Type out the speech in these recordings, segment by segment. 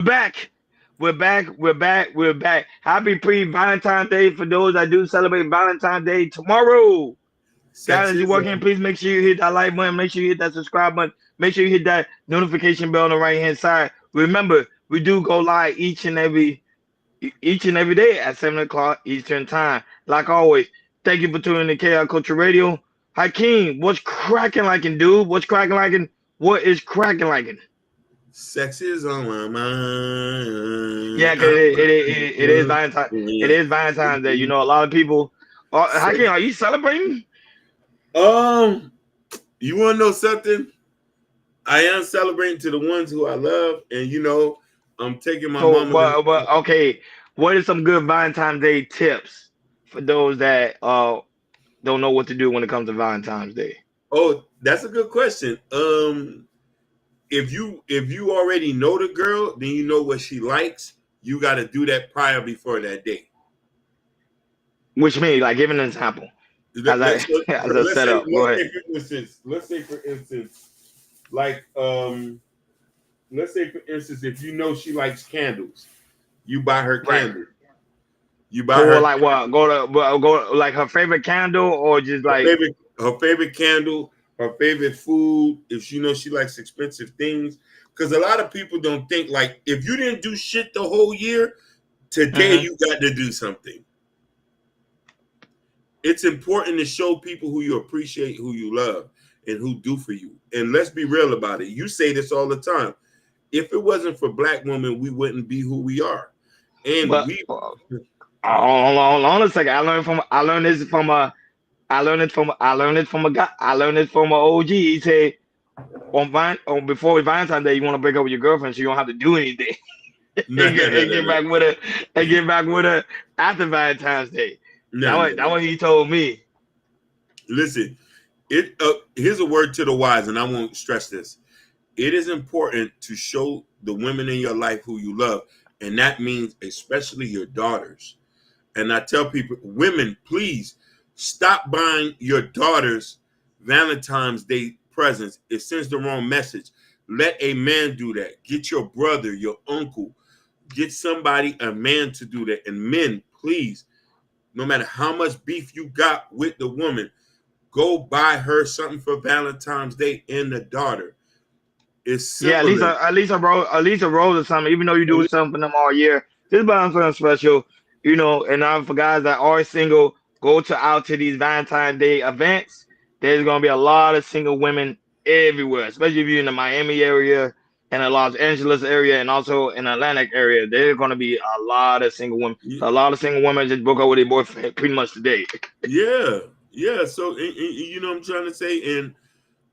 Back. We're back. We're back. We're back. Happy pre-Valentine's Day for those that do celebrate Valentine's Day tomorrow. Guys, as you walk in, Sexism. please make sure you hit that like button. Make sure you hit that subscribe button. Make sure you hit that notification bell on the right hand side. Remember, we do go live each and every day at 7 o'clock Eastern time. Like always, thank you for tuning in to Chaos Culture Radio. Hakeem, what's cracking like, dude? What's cracking like? What is cracking like? Sex is on my mind. Yeah, cause it is Valentine. It is Valentine's Day. You know, a lot of people. Hakeem, Sex. are you celebrating? Um, you want to know something? I am celebrating to the ones who I love, and I'm taking my So, mama to. but okay, what are some good Valentine's Day tips for those that don't know what to do when it comes to Valentine's Day? Oh, that's a good question. If you already know the girl, then you know what she likes. You got to do that prior before that date. Which means, like, give an example as Let, I let, so, as so a let's say setup. Go ahead. like let's say for instance, if you know she likes candles, you buy her Right. candle. You buy So, her like, what? Go like her favorite candle, or just her like favorite her favorite candle, her favorite food. If she knows she likes expensive things, because a lot of people don't think like if you didn't do shit the whole year, today mhm. you got to do something. It's important to show people who you appreciate, who you love, and who do for you. And let's be real about it. You say this all the time. If it wasn't for black women, we wouldn't be who we are. And But we hold on a second. I learned it from a guy. I learned it from an OG. He said before Valentine's Day, you want to break up with your girlfriend so you don't have to do anything no, no, no, and no, get no. back with her and get back with her after Valentine's Day. No, no, That no. what he told me. Listen, here's a word to the wise, and I won't stress this. It is important to show the women in your life who you love, and that means especially your daughters. And I tell people, women, please stop buying your daughters Valentine's Day presents. It sends the wrong message. Let a man do that. Get your brother, your uncle, get somebody, a man to do that. And men, please, no matter how much beef you got with the woman, go buy her something for Valentine's Day and the daughter. It's Yeah, simple as at least a rose or something. Even though you do something for them all year, just buy them something special. You know, and for guys that are single, go out to these Valentine's Day events. There's gonna be a lot of single women everywhere, especially if you're in the Miami area and the Los Angeles area and also in the Atlantic area. There's gonna be a lot of single women. A lot of single women just broke up with their boyfriend pretty much today. yeah, yeah. So you know what I'm trying to say. And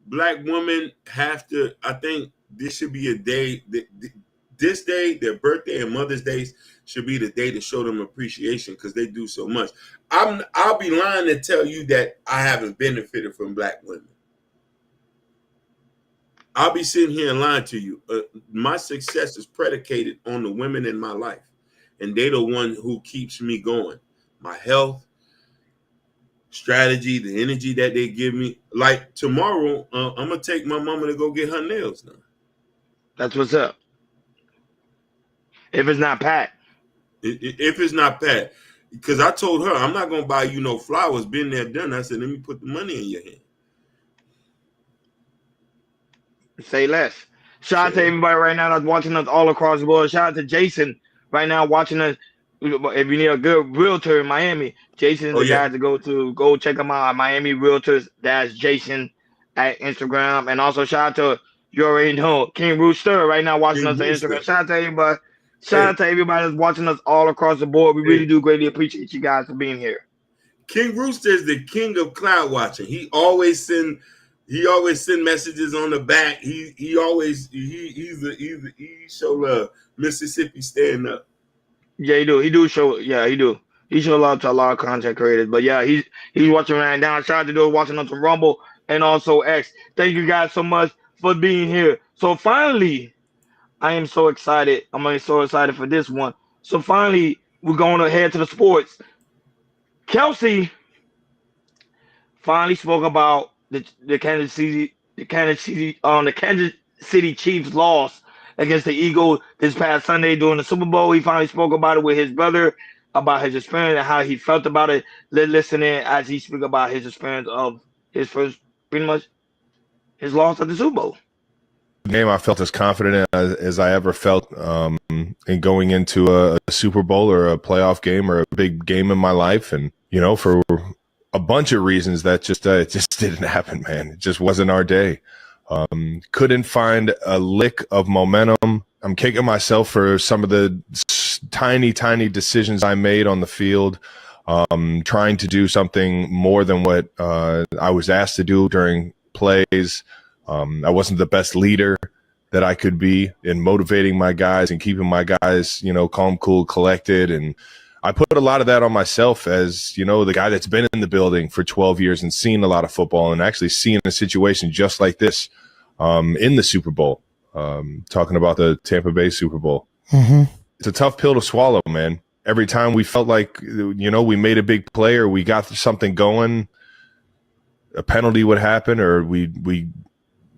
black women have to. I think this should be a day that this day, their birthday and Mother's Days should be the day to show them appreciation because they do so much. I'll be lying to tell you that I haven't benefited from black women. I'll be sitting here and lying to you. My success is predicated on the women in my life, and they're the one who keeps me going. My health, strategy, the energy that they give me. Like tomorrow, I'm gonna take my mama to go get her nails done. That's what's up. If it's not Pat, If it's not Pat, because I told her I'm not gonna buy you no flowers. Been there, done. I said, let me put the money in your hand. say less. Shout out to So everybody right now that's watching us all across the world. Shout out to Jason right now watching us. If you need a good realtor in Miami, Jason's oh the yeah, guy to go to. Go check him out at Miami Realtors. That's Jason at Instagram. And also shout out to you already know King Rooster right now watching King us on Instagram. Rooster. Shout out to everybody. Shout Hey, out to everybody that's watching us all across the board. We really hey, do greatly appreciate you guys for being here. King Rooster is the king of cloud watching. He always send messages on the back. He show love. Mississippi stand up. Yeah, he do. He do show. Yeah, he do. He show love to a lot of content creators. But yeah, he's watching right now. Shout out to those watching us on Rumble and also X. Thank you guys so much for being here. So finally, I am so excited. So excited for this one. So finally, we're going to head to the sports. Kelsey finally spoke about the Kansas City Chiefs loss against the Eagles this past Sunday during the Super Bowl. He finally spoke about it with his brother, about his experience and how he felt about it. Let's listen in as he speak about his experience of his first, pretty much, his loss at the Super Bowl. Game I felt as confident as I ever felt in going into a Super Bowl or a playoff game or a big game in my life. And, you know, for a bunch of reasons that just it just didn't happen, man. It just wasn't our day. Couldn't find a lick of momentum. I'm kicking myself for some of the tiny decisions I made on the field, trying to do something more than what I was asked to do during plays. I wasn't the best leader that I could be in motivating my guys and keeping my guys, you know, calm, cool, collected. And I put a lot of that on myself as, you know, the guy that's been in the building for 12 years and seen a lot of football and actually seen a situation just like this in the Super Bowl, talking about the Tampa Bay Super Bowl. Mm-hmm. It's a tough pill to swallow, man. Every time we felt like, you know, we made a big play or we got something going, a penalty would happen or we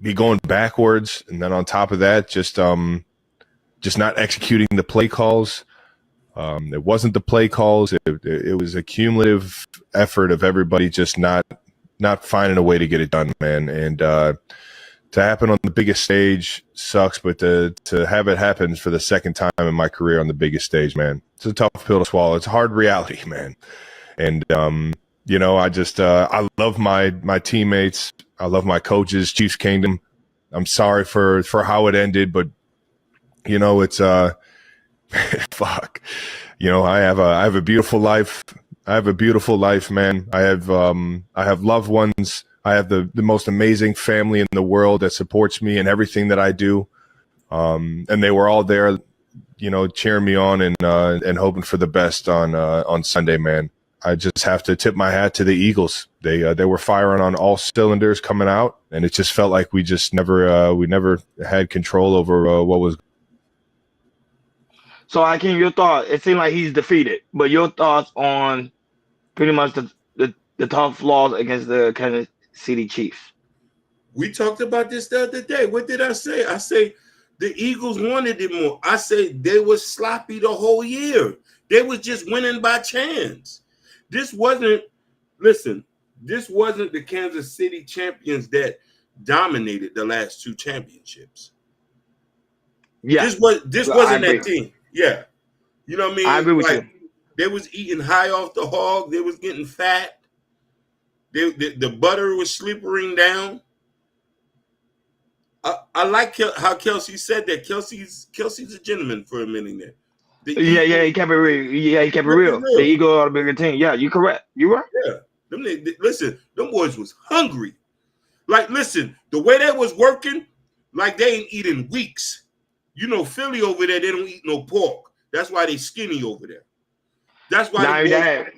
be going backwards, and then on top of that, just not executing the play calls. It wasn't the play calls; it was a cumulative effort of everybody just not finding a way to get it done, man. And to happen on the biggest stage sucks, but to have it happen for the second time in my career on the biggest stage, man, it's a tough pill to swallow. It's a hard reality, man. And you know, I love my teammates. I love my coaches, Chiefs Kingdom. I'm sorry for how it ended, but you know, it's fuck. You know, I have a beautiful life. I have a beautiful life, man. I have loved ones. I have the most amazing family in the world that supports me in everything that I do. And they were all there, you know, cheering me on and hoping for the best on Sunday, man. I just have to tip my hat to the Eagles. They were firing on all cylinders coming out, and it just felt like we just never had control over what was. So, Hakeem, your thought? It seemed like he's defeated, but your thoughts on pretty much the tough loss against the Kansas City Chiefs? We talked about this the other day. What did I say? I say the Eagles wanted it more. I say they were sloppy the whole year. They was just winning by chance. This wasn't the Kansas City champions that dominated the last two championships. Yeah. This wasn't that team. Yeah. You know what I mean? I agree with you. They was eating high off the hog. They was getting fat. The butter was slippering down. I like how Kelsey said that. Kelsey's a gentleman for a minute there. He kept it real. Yeah, he kept it real. The Eagles are the bigger team. Yeah, you correct. You right. Yeah. Listen, them boys was hungry. Like, listen, the way they was working, like they ain't eating weeks. You know, Philly over there, they don't eat no pork. That's why they skinny over there. That's why.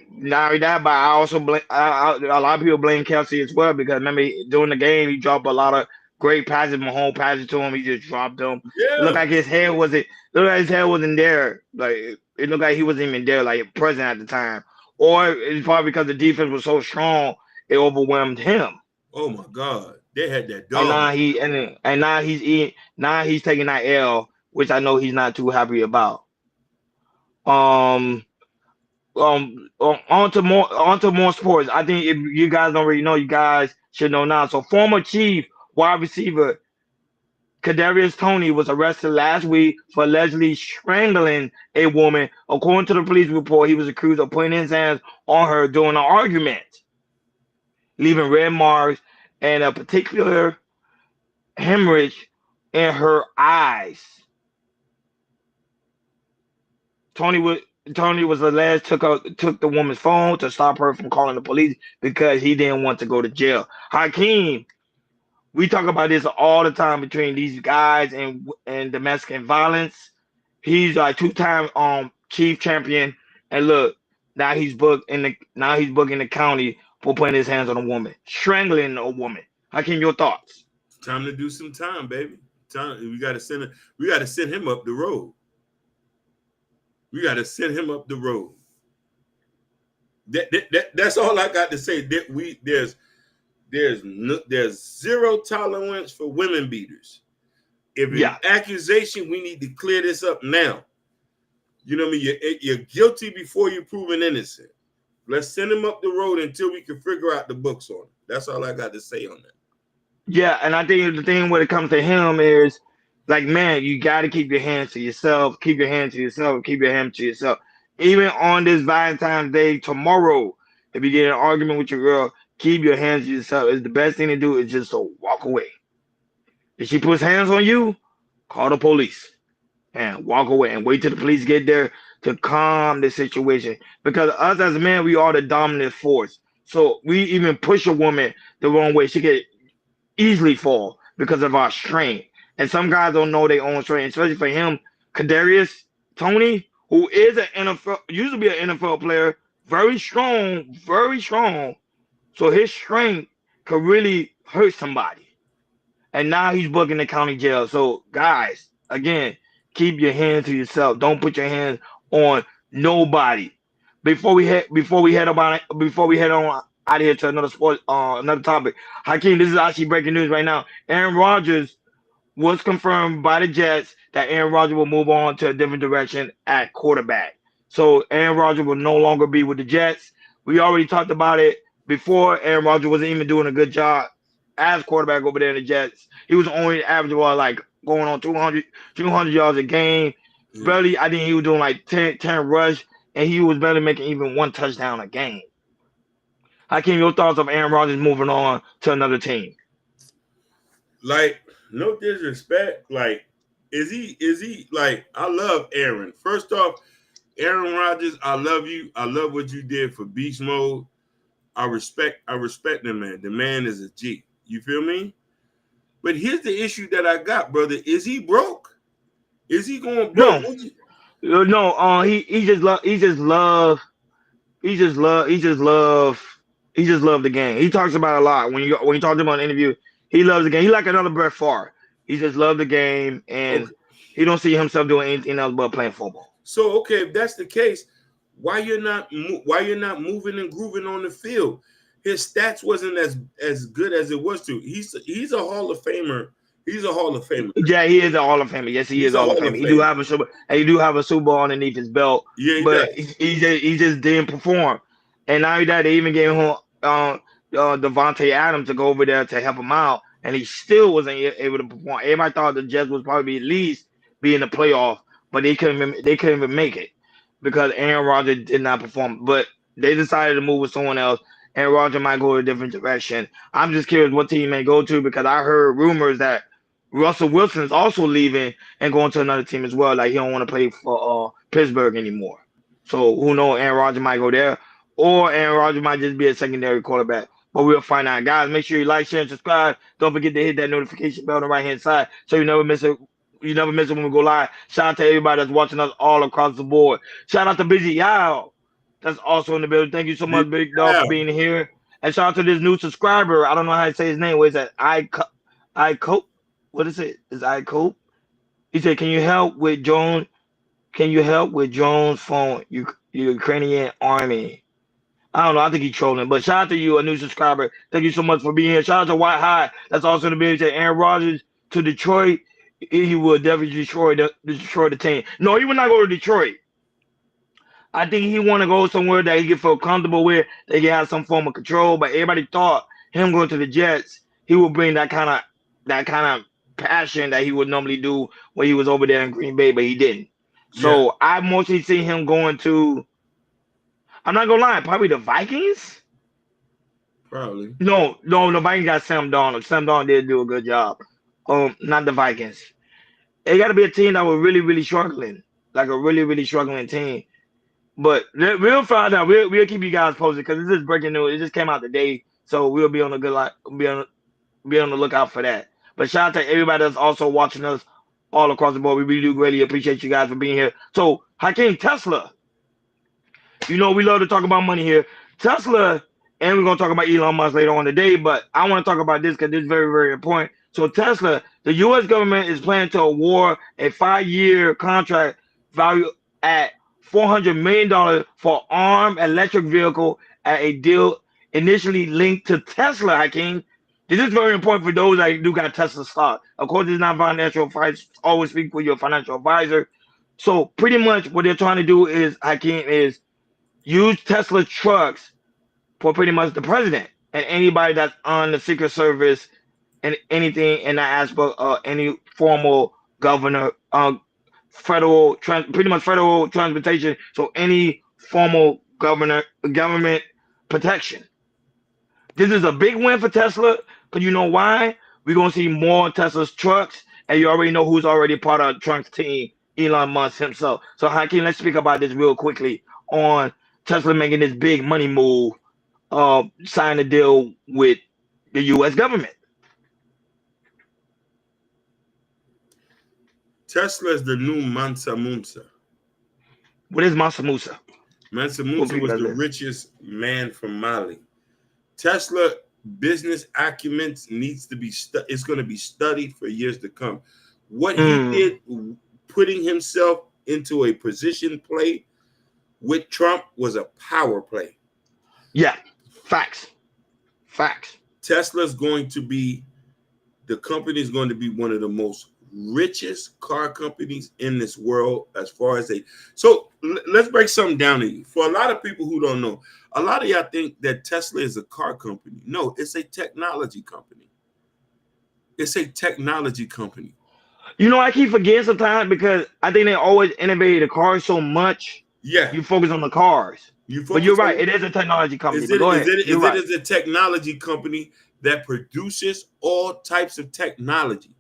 Not that, but I also blame a lot of people blame Kelsey as well because remember during the game he dropped a lot of great passes, Mahomes passes to him. He just dropped them. Yeah. It looked like his head wasn't there. Like it looked like he wasn't even there, like present at the time. Or it's probably because the defense was so strong, it overwhelmed him. Oh my God, they had that dog. And now he's eating. Now he's taking that L, which I know he's not too happy about. On to more sports. I think if you guys don't already know, you guys should know now. So former Chief wide receiver Kadarius Toney was arrested last week for allegedly strangling a woman. According to the police report, he was accused of putting his hands on her during an argument, leaving red marks and a particular hemorrhage in her eyes. Tony was alleged took the woman's phone to stop her from calling the police because he didn't want to go to jail. Hakeem, we talk about this all the time between these guys and domestic violence. He's like two-time chief champion, and look, now he's booked in the county for putting his hands on a woman, strangling a woman. Hakeem, your thoughts? Time to do some time, baby. We got to send him up the road. We got to send him up the road. That's all I got to say. There's zero tolerance for women beaters. If it's accusation, we need to clear this up now. You know what I mean? You're guilty before you're proven innocent. Let's send him up the road until we can figure out the books on it. That's all I got to say on that. Yeah, and I think the thing when it comes to him is like, man, you got to keep your hands to yourself. Keep your hands to yourself. Keep your hands to yourself. Even on this Valentine's Day tomorrow, if you get in an argument with your girl, keep your hands to yourself. It's the best thing to do is just to walk away. If she puts hands on you, call the police and walk away and wait till the police get there to calm the situation. Because us as men, we are the dominant force. So we even push a woman the wrong way. She could easily fall because of our strength. And some guys don't know their own strength, especially for him, Kadarius Toney, who is an NFL, used to be an NFL player, very strong, very strong. So his strength could really hurt somebody. And now he's booking the county jail. So guys, again, keep your hands to yourself. Don't put your hands on nobody. Before we head on out of here to another another topic. Hakeem, this is actually breaking news right now. Aaron Rodgers was confirmed by the Jets that Aaron Rodgers will move on to a different direction at quarterback. So Aaron Rodgers will no longer be with the Jets. We already talked about it before. Aaron Rodgers wasn't even doing a good job as quarterback over there in the Jets. He was only averaging like going on 200 yards a game. Barely, I think he was doing like 10 rush, and he was barely making even one touchdown a game. Hakeem, your thoughts of Aaron Rodgers moving on to another team? Like, no disrespect. Like, is he like, I love Aaron. First off, Aaron Rodgers, I love you. I love what you did for Beast Mode. I respect the man. The man is a G. You feel me? But here's the issue that I got, brother. Is he broke? Is he going broke? No. He just love the game. He talks about it a lot. When you talk to him on an interview, he loves the game. He like another Brett Favre. He just loves the game, and he don't see himself doing anything else but playing football. So okay, if that's the case, why you're not moving and grooving on the field? His stats wasn't as good as it was to. He's a Hall of Famer. He's a Hall of Famer. Yeah, he is a Hall of Famer. Yes, he is a Hall of Famer. He do have a Super Bowl underneath his belt. Yeah, but he just didn't perform. And not only that, they even gave him Devontae Adams to go over there to help him out, and he still wasn't able to perform. Everybody thought the Jets would probably at least be in the playoff, but they couldn't even make it because Aaron Rodgers did not perform. But they decided to move with someone else. Aaron Rodgers might go a different direction. I'm just curious what team may go to because I heard rumors that Russell Wilson is also leaving and going to another team as well. Like he don't want to play for Pittsburgh anymore. So who knows? Aaron Rodgers might go there, or Aaron Rodgers might just be a secondary quarterback. But we'll find out, guys. Make sure you like, share, and subscribe. Don't forget to hit that notification bell on the right hand side so you never miss it. You never miss it when we go live. Shout out to everybody that's watching us all across the board. Shout out to Busy Yao. That's also in the building. Thank you so much, Big Dog, for being here. And shout out to this new subscriber. I don't know how to say his name. What is that? I Cope. What is it? Is I Cope? He said, "Can you help with Jones? Can you help with Jones' phone? Ukrainian army." I don't know. I think he's trolling. But shout out to you, a new subscriber. Thank you so much for being here. Shout out to White High. That's also in the building. Said Aaron Rodgers to Detroit. He will definitely destroy the team. No, he would not go to Detroit. I think he want to go somewhere that he can feel comfortable with. They can have some form of control. But everybody thought him going to the Jets, he would bring that kind of passion that he would normally do when he was over there in Green Bay, but he didn't. So I mostly see him going to. I'm not gonna lie, probably the Vikings. Probably. No, the Vikings got Sam Darnold. Sam Darnold did do a good job. Not the Vikings. It got to be a team that was really, really struggling, like a really, really struggling team. But we'll find out. We'll keep you guys posted because this is breaking news. It just came out today, so we'll be on the lookout for that. But shout out to everybody that's also watching us all across the board. We really do greatly appreciate you guys for being here. So Hakeem, Tesla. We love to talk about money here. Tesla, and we're gonna talk about Elon Musk later on today. But I want to talk about this because this is very, very important. So Tesla, the U.S. government is planning to award a 5-year contract value at $400 million for armed electric vehicle at a deal initially linked to Tesla, Hakeem. This is very important for those that do got Tesla stock. Of course, it's not financial advice. Always speak with your financial advisor. So pretty much what they're trying to do is, Hakeem, is use Tesla trucks for pretty much the president and anybody that's on the Secret Service and anything in that aspect of any formal governor, pretty much federal transportation. So any formal government protection. This is a big win for Tesla, because you know why? We're gonna see more Tesla's trucks, and you already know who's already part of Trump's team, Elon Musk himself. So Hakeem, let's speak about this real quickly on Tesla making this big money move, sign a deal with the U.S. government. Tesla is the new Mansa Musa. What is Mansa Musa? Mansa Musa was the richest man from Mali. Tesla business acumen needs to be it's going to be studied for years to come. What he did, putting himself into a position play with Trump, was a power play. Yeah, facts. Tesla's going to be, the company is going to be one of the most richest car companies in this world, as far as so let's break something down to you. For a lot of people who don't know, a lot of y'all think that Tesla is a car company. No, it's a technology company. It's a technology company. You know, I keep forgetting sometimes because I think they always innovate the cars so much. Yeah, you focus on the cars. But you're right, it is a technology company. It is a technology company that produces all types of technology.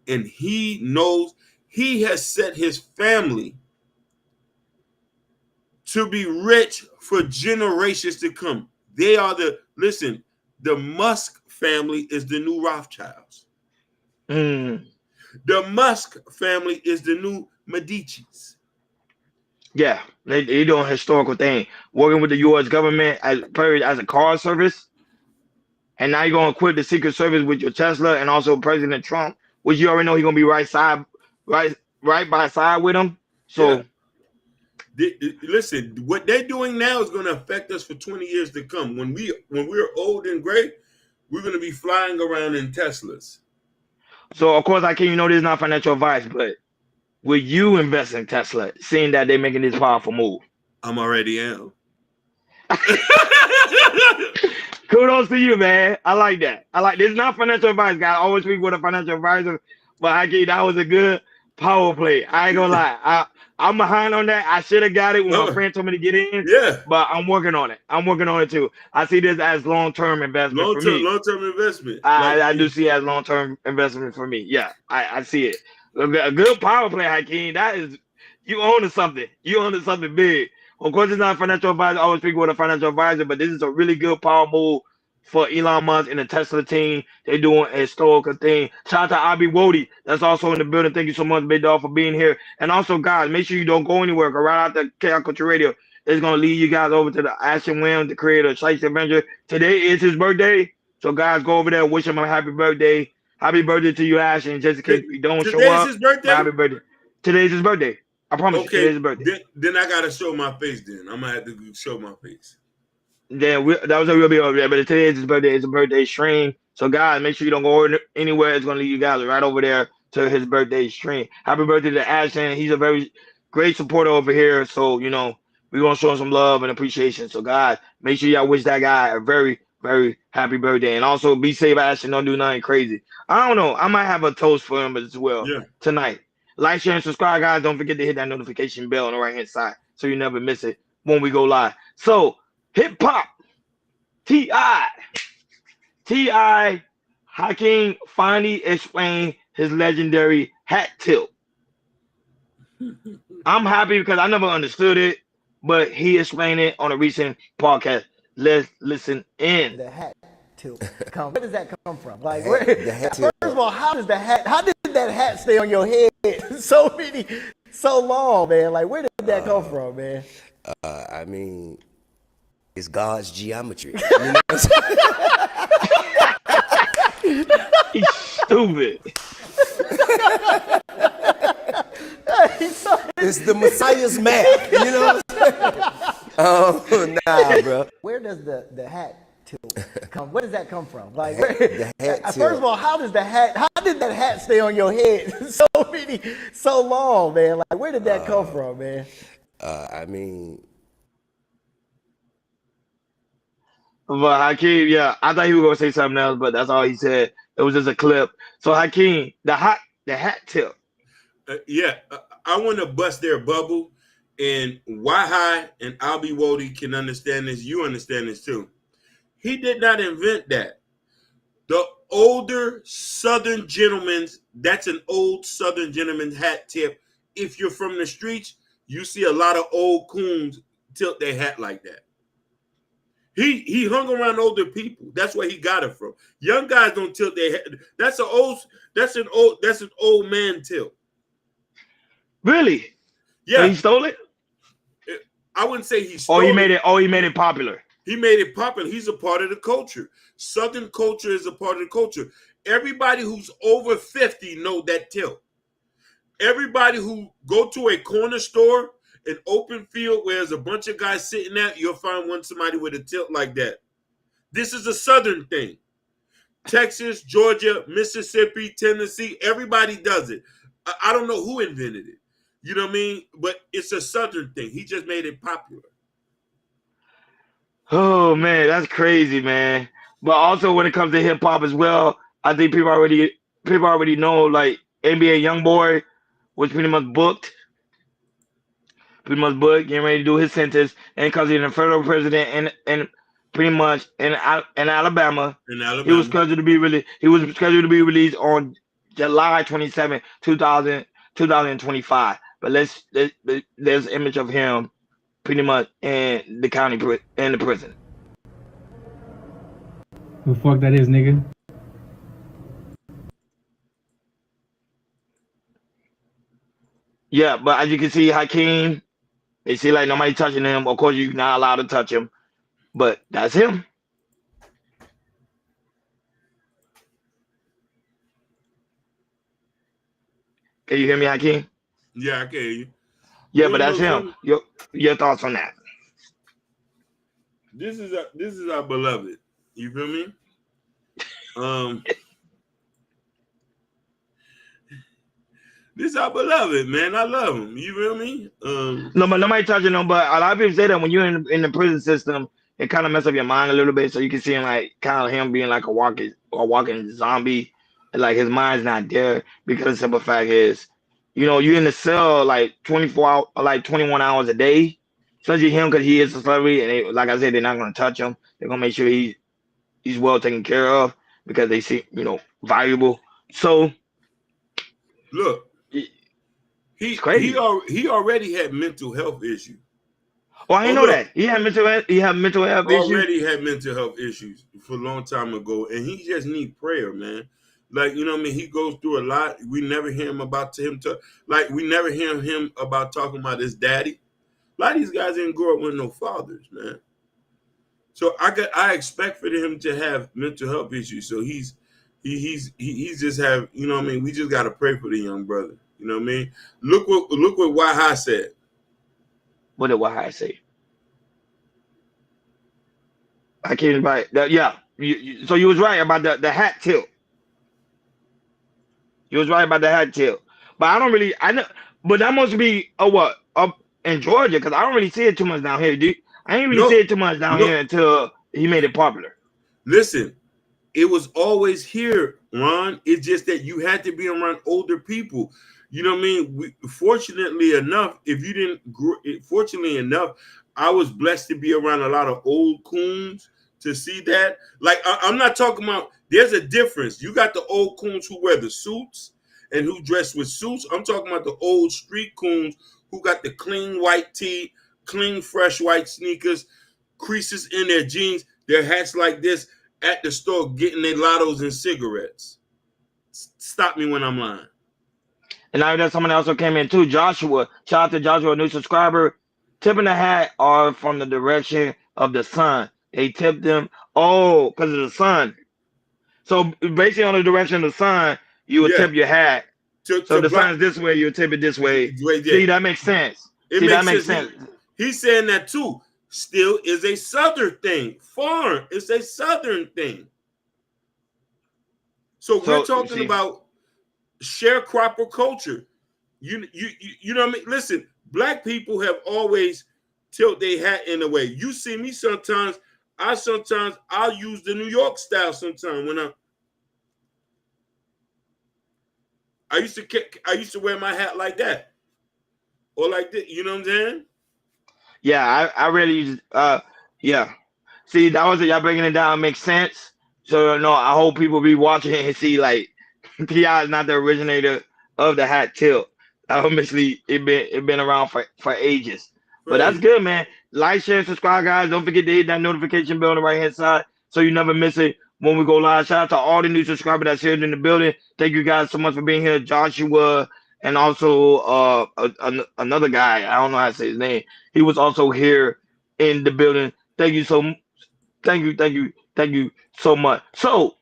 And he knows, he has set his family to be rich for generations to come. They are the Musk family is the new Rothschilds. The Musk family is the new Medicis. Yeah, they doing a historical thing, working with the U.S. government as a car service. And now you're going to quit the Secret Service with your Tesla, and also President Trump, which you already know he's going to be right by side with him. So, listen, what they're doing now is going to affect us for 20 years to come. When we're old and gray, we're going to be flying around in Teslas. So, of course, this is not financial advice, but will you invest in Tesla, seeing that they're making this powerful move? I'm already am. Kudos to you, man. I like that. This is not financial advice, guys. I always speak with a financial advisor, but that was a good power play. I ain't gonna lie. I'm behind on that. I should have got it when my friend told me to get in. Yeah. But I'm working on it. I'm working on it too. I see this as long-term investment for me. Long-term investment. I do see it as long-term investment for me. Yeah, I see it. A good power play, Hakeem. That is, you own something. You own something big. Of course, it's not a financial advisor. I always speak with a financial advisor, but this is a really good power move for Elon Musk and the Tesla team. They're doing a historical thing. Shout out to Abi Wody. That's also in the building. Thank you so much, Big Dog, for being here. And also, guys, make sure you don't go anywhere. Go right out to Chaoscultureradio. It's going to lead you guys over to the Ashton Williams, the creator of Shiesty Avenger. Today is his birthday. So, guys, go over there. Wish him a happy birthday. Happy birthday to you, Ashton. Just in case you don't show up. Today's his birthday? Happy birthday. Today's his birthday. I promise you, today's his birthday. Then I got to show my face then. I'm going to have to show my face. Then that was a real big over there. But today is his birthday. It's a birthday stream. So, guys, make sure you don't go anywhere. It's going to lead you guys right over there to his birthday stream. Happy birthday to Ashton. He's a very great supporter over here. So, we're going to show him some love and appreciation. So, guys, make sure y'all wish that guy a very, very happy birthday. And also, be safe, Ashton. Don't do nothing crazy. I don't know. I might have a toast for him as well tonight. Like, share, and subscribe, guys. Don't forget to hit that notification bell on the right-hand side so you never miss it when we go live. So, Hip Hop, T.I. Hakeem finally explained his legendary hat tilt. I'm happy because I never understood it, but he explained it on a recent podcast. Let's listen in. The hat tilt come. Where does that come from? Like, first of all, how did that hat stay on your head so long, man? Like, where did that come from, man? I mean, it's God's geometry. He's stupid. It's the Messiah's math, Nah, bro. Where does the hat tilt? Where does that come from? Like, The hat first tilt. of all, how did that hat stay on your head so long, man? Like, where did that come from, man? I mean, But Hakeem, yeah, I thought he was gonna say something else, but that's all he said. It was just a clip. So Hakeem, the hat tip. I want to bust their bubble, and Wahai and Albi Wodi can understand this. You understand this too. He did not invent that. The older Southern gentlemen, that's an old Southern gentleman's hat tip. If you're from the streets, you see a lot of old coons tilt their hat like that. He hung around older people. That's where he got it from. Young guys don't tilt their head. That's an old man tilt. Really? Yeah. So he stole it? I wouldn't say he stole he made it popular. He made it popular. He's a part of the culture. Southern culture is a part of the culture. Everybody who's over 50 know that tilt. Everybody who go to a corner store, an open field where there's a bunch of guys sitting there, you'll find somebody with a tilt like that. This is a Southern thing. Texas, Georgia, Mississippi, Tennessee, everybody does it. I don't know who invented it. You know what I mean? But it's a Southern thing. He just made it popular. Oh man, that's crazy, man. But also when it comes to hip hop as well, I think people already know, like NBA YoungBoy was pretty much booked, getting ready to do his sentence, and because he's a federal president and pretty much in Alabama. He was scheduled to be released on July 27, 2025. But there's an image of him pretty much in the county in the prison. Who the fuck that is, nigga? Yeah, but as you can see, Hakeem, they see like nobody touching him. Of course, you're not allowed to touch him, but that's him. Can you hear me, Hakeem? Yeah, I can hear you. Yeah, but that's him. Your thoughts on that? This is our beloved. You feel me? This is our beloved, man. I love him. You feel me? No, but nobody touching him. But a lot of people say that when you're in the prison system, it kind of mess up your mind a little bit. So you can see him like kind of him being like a walking zombie. Like his mind's not there because the simple fact is, you know, you're in the cell like 24 hours, like 21 hours a day. Especially him because he is a celebrity, and like I said, they're not gonna touch him. They're gonna make sure he's well taken care of because they see, you know, valuable. So look, he already had mental health issues. Oh, I didn't know that. He had mental health issues. Already had mental health issues for a long time ago, and he just need prayer, man. Like, you know what I mean? He goes through a lot. We never hear him about we never hear him about talking about his daddy. A lot of these guys didn't grow up with no fathers, man. So I expect for him to have mental health issues. So he's just have, you know what I mean? We just gotta pray for the young brother. You know what I mean? Look what Wahai said. What did Wahai say? I can't invite that. Yeah. So you was right about the hat tilt. You was right about the hat tilt. But I know, but that must be up in Georgia because I don't really see it too much down here, dude. I ain't really see it too much down here until he made it popular. Listen, it was always here, Ron. It's just that you had to be around older people. You know what I mean? Fortunately enough, I was blessed to be around a lot of old coons to see that. Like, I'm not talking about, there's a difference. You got the old coons who wear the suits and who dress with suits. I'm talking about the old street coons who got the clean white tee, clean fresh white sneakers, creases in their jeans, their hats like this at the store getting their lottos and cigarettes. Stop me when I'm lying. And now there's someone else who came in too, Joshua. Shout out to Joshua, a new subscriber. Tipping the hat are from the direction of the sun. They tipped them, because of the sun. So basically on the direction of the sun, you would tip your hat. So the sun's this way, you would tip it this way. See, that makes sense. That makes sense. He's saying that too. still is a Southern thing. Farm is a Southern thing. So we're talking about sharecropper culture. You know what I mean? Listen, black people have always tilt their hat in a way. You see me sometimes. I'll use the New York style sometimes when I used to wear my hat like that or like this. You know what I'm saying? Yeah, I really yeah. See, that was it. Y'all breaking it down makes sense. So no, I hope people be watching it and see like P.I. is not the originator of the hat tilt. Obviously, it been around for ages. But that's good, man. Like, share, subscribe, guys. Don't forget to hit that notification bell on the right hand side so you never miss it when we go live. Shout out to all the new subscribers that's here in the building. Thank you guys so much for being here, Joshua, and also another guy. I don't know how to say his name. He was also here in the building. Thank you so much. So,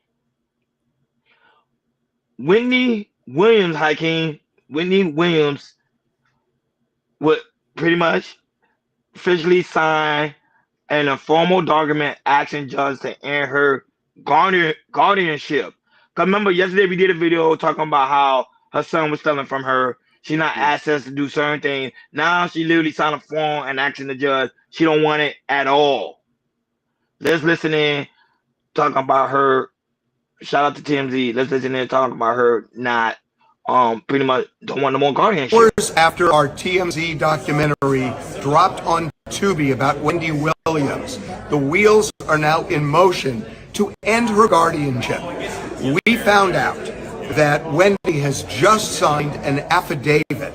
Whitney Williams, Hakeem, Whitney Williams would pretty much officially sign an informal document asking judge to end her guardianship. Because remember, yesterday we did a video talking about how her son was stealing from her. She's not access to do certain things. Now she literally signed a form and asking the judge she don't want it at all. Let's listen in talking about her. Shout out to TMZ. Let's listen in talking about her not pretty much don't want no more guardianship. Hours after our TMZ documentary dropped on Tubi about Wendy Williams, the wheels are now in motion to end her guardianship. We found out that Wendy has just signed an affidavit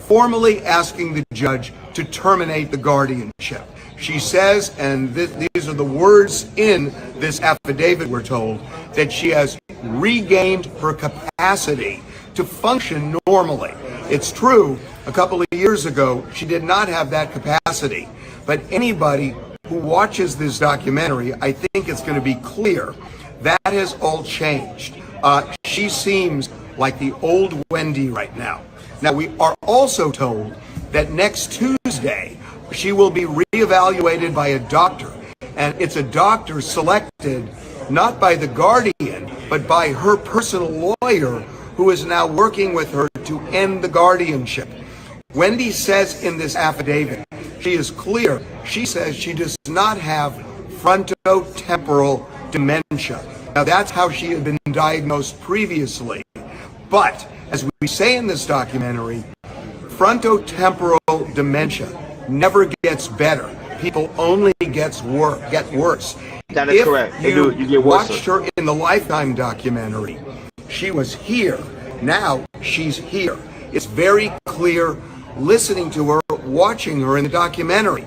formally asking the judge to terminate the guardianship. She says, and these are the words in this affidavit, we're told, that she has regained her capacity to function normally. It's true, a couple of years ago, she did not have that capacity. But anybody who watches this documentary, I think it's going to be clear that has all changed. She seems like the old Wendy right now. Now, we are also told that next Tuesday, she will be reevaluated by a doctor. And it's a doctor selected not by the guardian, but by her personal lawyer, who is now working with her to end the guardianship. Wendy says in this affidavit, she is clear. She says she does not have frontotemporal dementia. Now, that's how she had been diagnosed previously. But, as we say in this documentary, frontotemporal dementia never gets better. People only get worse. That is correct. You get worse. Watched her in the Lifetime documentary. She was here. Now she's here. It's very clear listening to her, watching her in the documentary.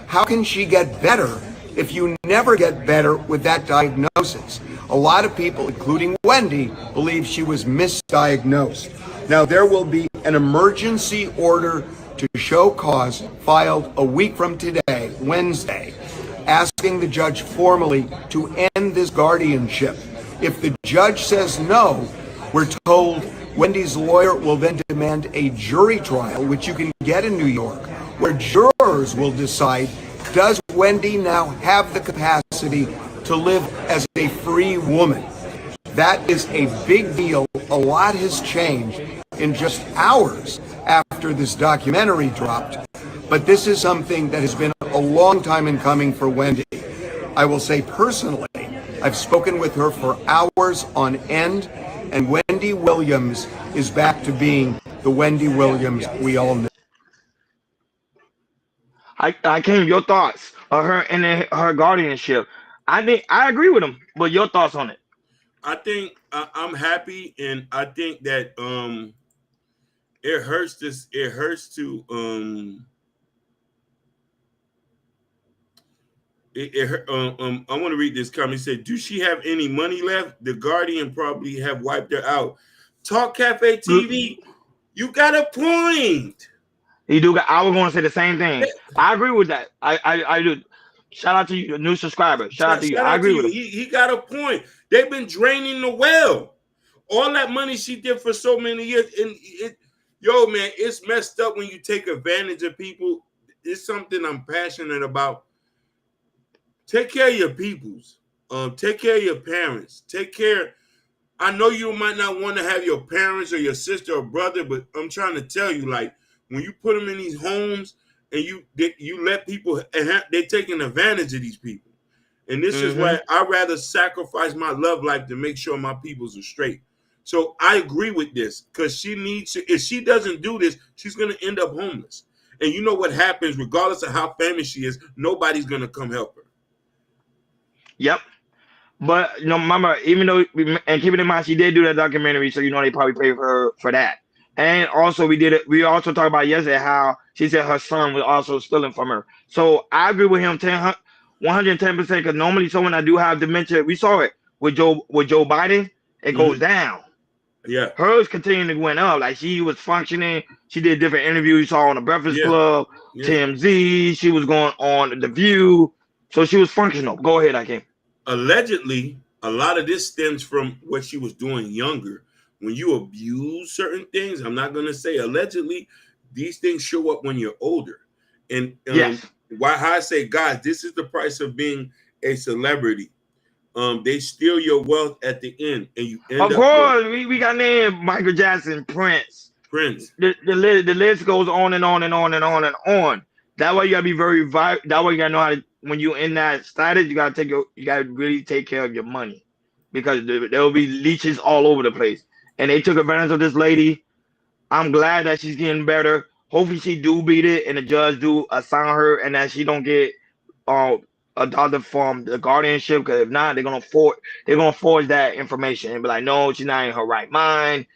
How can she get better if you never get better with that diagnosis? A lot of people, including Wendy, believe she was misdiagnosed. Now, there will be an emergency order to show cause filed a week from today, Wednesday, asking the judge formally to end this guardianship. If the judge says no, we're told Wendy's lawyer will then demand a jury trial, which you can get in New York, where jurors will decide, does Wendy now have the capacity to live as a free woman? That is a big deal. A lot has changed in just hours after this documentary dropped. But this is something that has been a long time in coming for Wendy. I will say personally, I've spoken with her for hours on end, and Wendy Williams is back to being the Wendy Williams we all know. I came. Your thoughts on her and her guardianship? I think I agree with him, but your thoughts on it? I think I'm happy, and I think that it hurts to I want to read this comment. He said, "Do she have any money left? The Guardian probably have wiped her out." Talk Cafe TV, you got a point. You do. I was going to say the same thing. I agree with that. I do. Shout out to you, new subscriber. Shout out to you. I agree with him. He got a point. They've been draining the well. All that money she did for so many years, and yo, man, it's messed up when you take advantage of people. It's something I'm passionate about. take care of your peoples. Take care of your parents. Take care. I know you might not want to have your parents or your sister or brother, but I'm trying to tell you, like, when you put them in these homes and you let people, they're taking advantage of these people. And this is why I'd rather sacrifice my love life to make sure my peoples are straight. So I agree with this, because she needs to, if she doesn't do this, she's going to end up homeless. And you know what happens, regardless of how famous she is, nobody's going to come help her. Yep. But you know, remember, even though, and keeping in mind, she did do that documentary, so you know they probably paid for her for that. And also, we also talked about yesterday how she said her son was also stealing from her. So I agree with him 110%, because normally someone that do have dementia, we saw it with Joe Biden, it goes down. Yeah. Hers continuing to went up. Like, she was functioning. She did different interviews. You saw on the Breakfast Club, TMZ. She was going on The View. So she was functional. Go ahead, Hakeem. Allegedly, a lot of this stems from what she was doing younger. When you abuse certain things, I'm not going to say allegedly, these things show up when you're older. And why I say, guys, this is the price of being a celebrity. They steal your wealth at the end, and you end up. Of course, we got named Michael Jackson, Prince. The list goes on and on and on and on and on. That way you gotta be very that way you gotta know how to, when you're in that status, you gotta really take care of your money, because there will be leeches all over the place. And they took advantage of this lady. I'm glad that she's getting better. Hopefully she do beat it and the judge do assign her, and that she don't get adopted from the guardianship, because if not, they're gonna forge that information and be like, no, she's not in her right mind.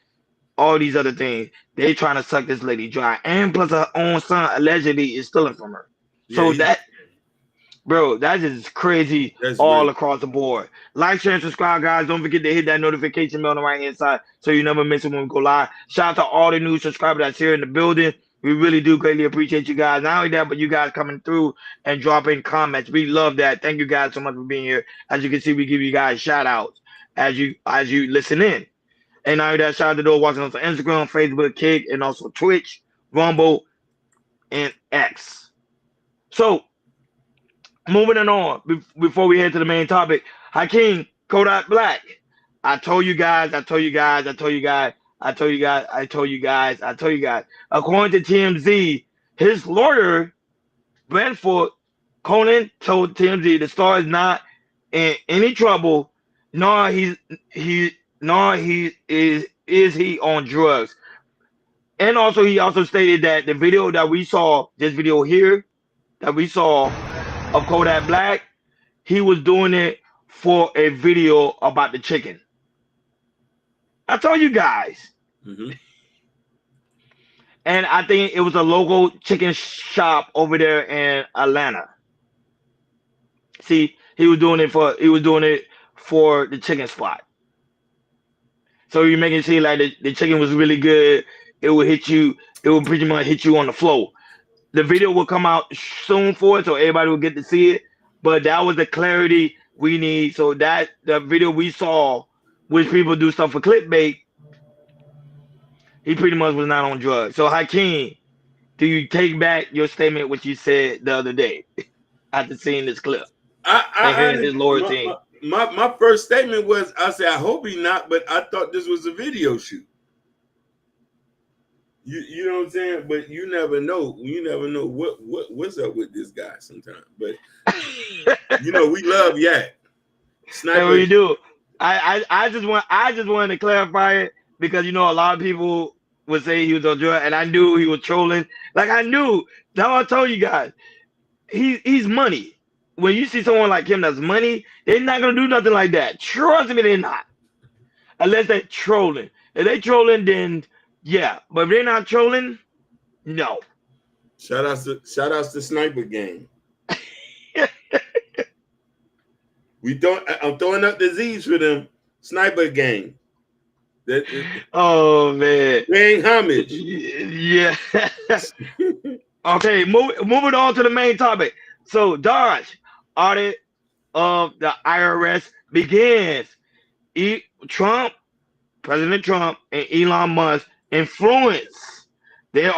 All these other things. They trying to suck this lady dry. And plus her own son allegedly is stealing from her. So that is crazy. That's all weird. Across the board. Like, share, and subscribe, guys. Don't forget to hit that notification bell on the right hand side so you never miss it when we go live. Shout out to all the new subscribers that's here in the building. We really do greatly appreciate you guys. Not only that, but you guys coming through and dropping comments. We love that. Thank you guys so much for being here. As you can see, we give you guys shout outs as you listen in. And now that, shout out to those watching us on Instagram, Facebook, Kick, and also Twitch, Rumble, and X. So, moving on, before we head to the main topic, Hakeem, Kodak Black. I told you guys. According to TMZ, his lawyer, Brentford Conan, told TMZ the star is not in any trouble, nor is he on drugs. And also, he also stated that the video that we saw, this video here that we saw of Kodak Black, he was doing it for a video about the chicken. I told you guys. And I think it was a local chicken shop over there in Atlanta. See, he was doing it for the chicken spot. So you're making it seem like the chicken was really good. It would pretty much hit you on the floor. The video will come out soon for it, so everybody will get to see it. But that was the clarity we need. So that the video we saw, which people do stuff for clickbait, he pretty much was not on drugs. So Hakeem, do you take back your statement which you said the other day after seeing this clip? I heard his lawyer team. My first statement was, I said, I hope he not, but I thought this was a video shoot. You know what I'm saying? But you never know. You never know what's up with this guy sometimes. But you know, we love Yak. Sniper. Yeah, we do. I just wanted to clarify it, because you know a lot of people would say he was on drugs, and I knew he was trolling. Like, I knew. Now I told you guys, he's money. When you see someone like him that's money, they're not gonna do nothing like that. Trust me, they're not. Unless they're trolling. If they trolling, then yeah. But if they're not trolling, no. Shout outs to Sniper Gang. I'm throwing up the Z's for them. Sniper Gang. Oh man. Paying homage. Yeah. Okay, moving on to the main topic. So DOGE Audit of the IRS begins. President Trump and Elon Musk influence. They're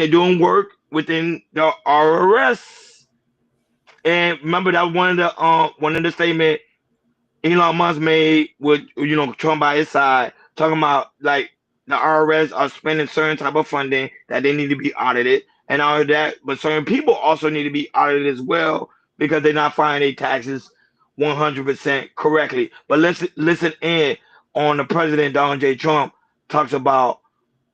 doing work within the IRS. And remember that one of the statement Elon Musk made with Trump by his side, talking about like the IRS are spending certain type of funding that they need to be audited and all of that, but certain people also need to be audited as well because they're not filing their taxes 100% correctly. But let's listen in on the president Donald J. Trump talks about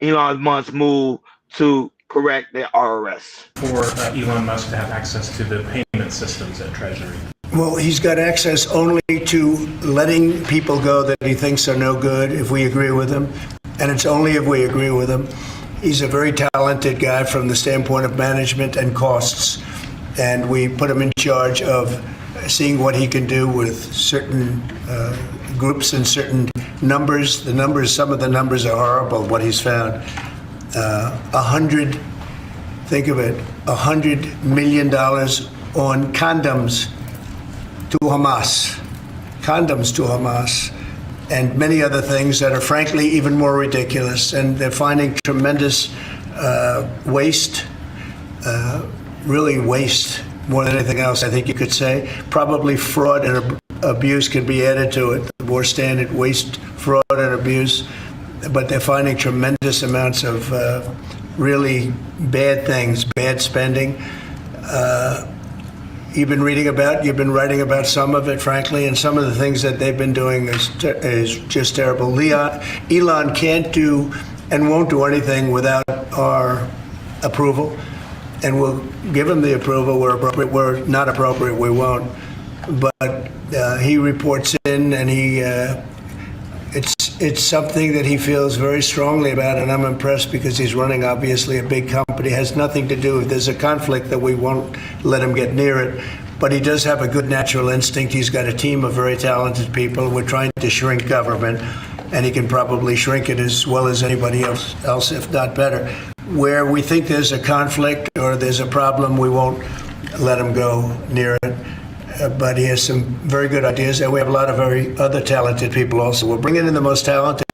Elon Musk's move to correct the IRS. For Elon Musk to have access to the payment systems at Treasury. Well, he's got access only to letting people go that he thinks are no good if we agree with him, and it's only if we agree with him. He's a very talented guy from the standpoint of management and costs, and we put him in charge of seeing what he can do with certain groups and certain numbers. Some of the numbers are horrible, what he's found. Think of it, $100 million on condoms to Hamas, and many other things that are frankly even more ridiculous. And they're finding tremendous waste, really waste more than anything else, I think you could say. Probably fraud and abuse could be added to it, the more standard waste, fraud and abuse. But they're finding tremendous amounts of really bad things, bad spending. You've been writing about some of it, frankly, and some of the things that they've been doing is just terrible. Elon can't do and won't do anything without our approval, and we'll give him the approval where appropriate. Where not appropriate, we won't. But he reports in, and it's something that he feels very strongly about, and I'm impressed because he's running, obviously, a big company. It has nothing to do, if there's a conflict, that we won't let him get near it. But he does have a good natural instinct. He's got a team of very talented people. We're trying to shrink government, and he can probably shrink it as well as anybody else, if not better. Where we think there's a conflict or there's a problem, we won't let him go near it. But he has some very good ideas, and we have a lot of very other talented people also. We're bringing in the most talented.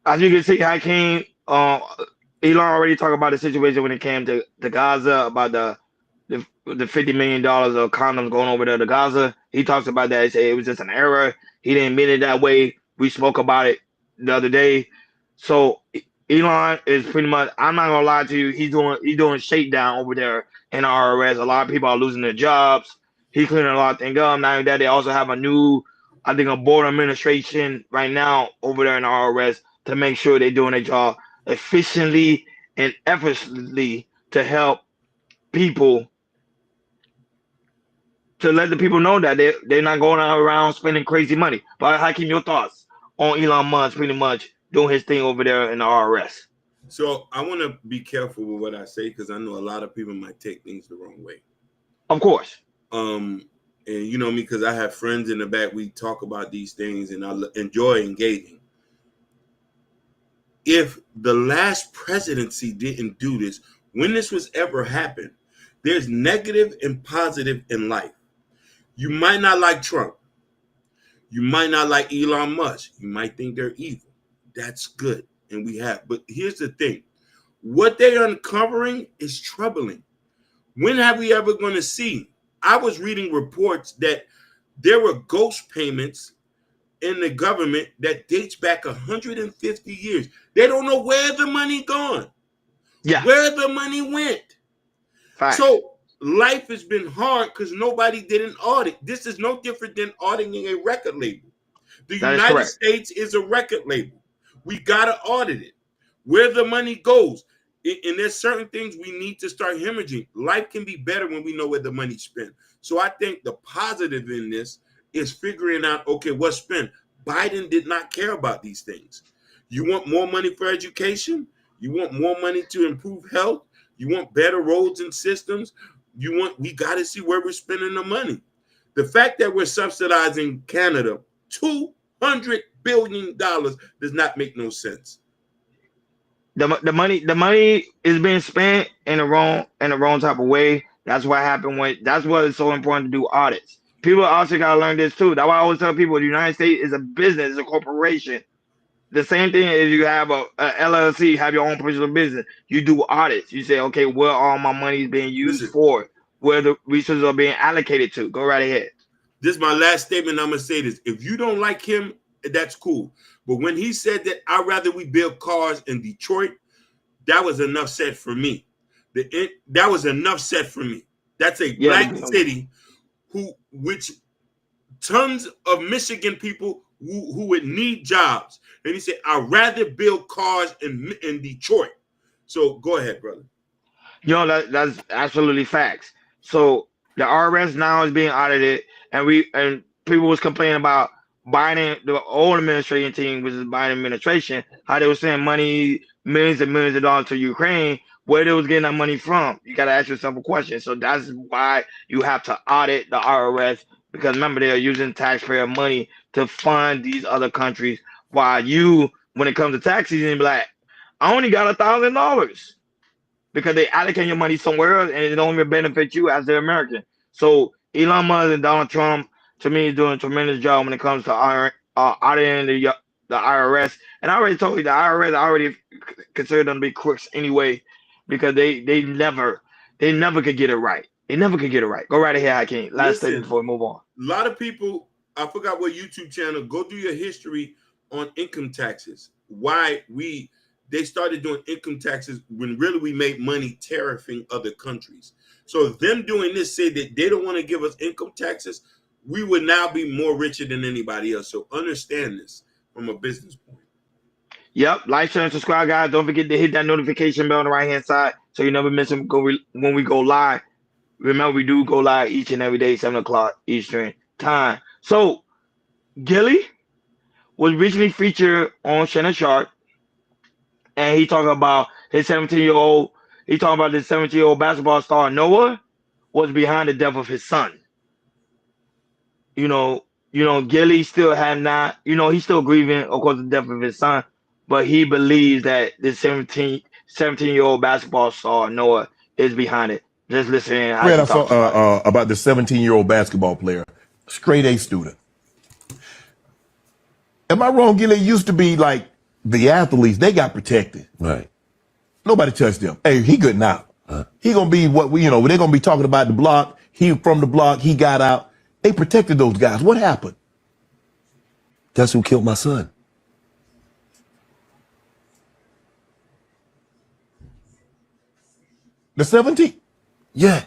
As you can see, Hakeem, Elon already talked about the situation when it came to Gaza, about the $50 million of condoms going over there to Gaza. He talks about that. He said it was just an error. He didn't mean it that way. We spoke about it the other day. So Elon is pretty much, I'm not gonna lie to you, he's doing shakedown over there in IRS. A lot of people are losing their jobs. He's cleaning a lot of things up. Not only that, they also have a board administration right now over there in IRS to make sure they're doing their job efficiently and effortlessly to help people, to let the people know that they're not going around spending crazy money. But Hakeem, your thoughts on Elon Musk pretty much doing his thing over there in the IRS? So I want to be careful with what I say because I know a lot of people might take things the wrong way. Of course. And you know me, because I have friends in the back. We talk about these things, and I enjoy engaging. If the last presidency didn't do this, when this was ever happened, there's negative and positive in life. You might not like Trump. You might not like Elon Musk. You might think they're evil. That's good. And we have. But here's the thing. What they're uncovering is troubling. When have we ever going to see? I was reading reports that there were ghost payments in the government that dates back 150 years. They don't know where the money gone. Yeah. Where the money went. Fact. So life has been hard because nobody did an audit. This is no different than auditing a record label. The United States is a record label. We got to audit it. Where the money goes. And there's certain things we need to start hemorrhaging. Life can be better when we know where the money's spent. So I think the positive in this is figuring out, okay, what's spent. Biden did not care about these things. You want more money for education? You want more money to improve health? You want better roads and systems? We got to see where we're spending the money. The fact that we're subsidizing Canada $200 billion does not make no sense. The money is being spent in the wrong type of way. That's what happened that's why it's so important to do audits. People also gotta learn this too. That's why I always tell people the United States is a business, it's a corporation. the same thing is you have a LLC, have your own personal business. You do audits. You say, okay, where all my money is being used Listen, for, where the resources are being allocated to. Go right ahead. This is my last statement. I'm gonna say this: if you don't like him, that's cool. But when he said that I'd rather we build cars in Detroit, that was enough said for me. That was enough said for me. That's a black city which tons of Michigan people who would need jobs. And he said, I'd rather build cars in Detroit. So go ahead, brother. That's absolutely facts. So the IRS now is being audited, and people was complaining about Biden, the old administration team, which is Biden administration, how they were sending money, millions and millions of dollars to Ukraine, where they was getting that money from. You got to ask yourself a question. So that's why you have to audit the IRS, because remember, they are using taxpayer money to fund these other countries, while you, when it comes to tax season, be like, I only got $1,000, because they allocate your money somewhere else and it don't even benefit you as the American. So Elon Musk and Donald Trump, to me, is doing a tremendous job when it comes to auditing the IRS. And I already told you, the IRS, I already consider them to be crooks anyway, because they never could get it right. They never could get it right. Go right ahead, Hakeem. Last statement before we move on. A lot of people, I forgot what YouTube channel, go do your history on income taxes. Why they started doing income taxes when really we made money tariffing other countries. So them doing this say that they don't want to give us income taxes, we would now be more richer than anybody else. So understand this from a business point. Yep. Like, share, and subscribe, guys. Don't forget to hit that notification bell on the right-hand side so you never miss them when we go live. Remember, we do go live each and every day, 7 o'clock Eastern time. So Gilly was recently featured on Shannon Sharp, and he talking about his 17-year-old. He talking about this 17-year-old basketball star Noah was behind the death of his son. Gilly still had not. He's still grieving, of course, the death of his son, but he believes that this 17-year-old basketball star Noah is behind it. Just listen. I saw about the 17-year-old basketball player, straight A student. Am I wrong, Gilly? It used to be like the athletes, they got protected. Right. Nobody touched him. Hey, he good now. He gonna be what they're gonna be talking about the block. He from the block, he got out. They protected those guys. What happened? That's who killed my son. The 17? Yeah.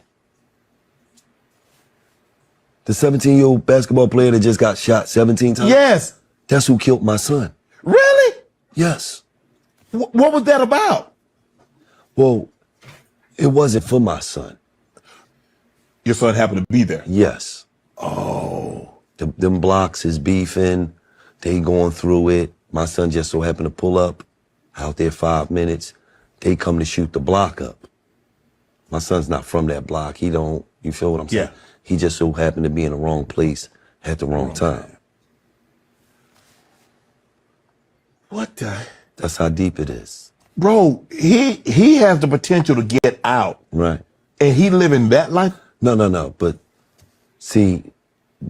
The 17-year-old basketball player that just got shot 17 times? Yes. That's who killed my son. Really? Yes. What was that about? Well, it wasn't for my son. Your son happened to be there? Yes. Oh. Them blocks is beefing. They going through it. My son just so happened to pull up out there 5 minutes. They come to shoot the block up. My son's not from that block. He don't, you feel what I'm saying? Yeah. He just so happened to be in the wrong place at the wrong time. What the? That's how deep it is. Bro, he has the potential to get out. Right. And he living that life? No. But see,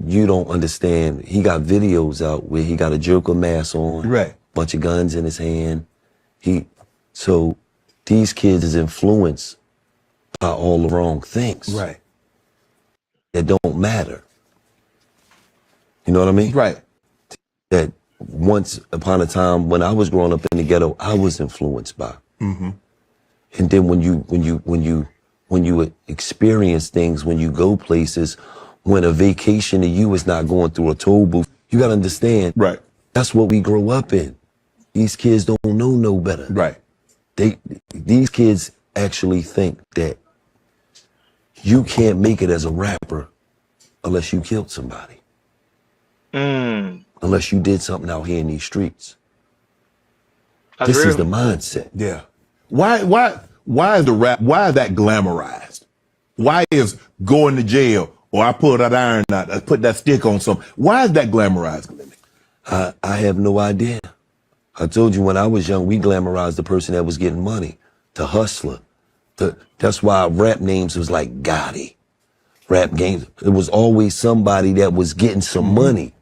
you don't understand. He got videos out where he got a Joker mask on. Right. Bunch of guns in his hand. So these kids is influenced by all the wrong things. Right. That don't matter. You know what I mean? Right. That once upon a time when I was growing up in the ghetto, I was influenced by. Mm-hmm. And then when you experience things, when you go places, when a vacation to you is not going through a toll booth, you gotta understand. Right. That's what we grow up in. These kids don't know no better. Right. These kids actually think that you can't make it as a rapper unless you killed somebody. Unless you did something out here in these streets. This is the mindset. Yeah. Why is the rap, why is that glamorized? Why is going to jail, or I pull that iron out, I put that stick on something, why is that glamorized? I have no idea. I told you when I was young, we glamorized the person that was getting money, the hustler. That's why rap names was like Gotti. Rap games, it was always somebody that was getting some money.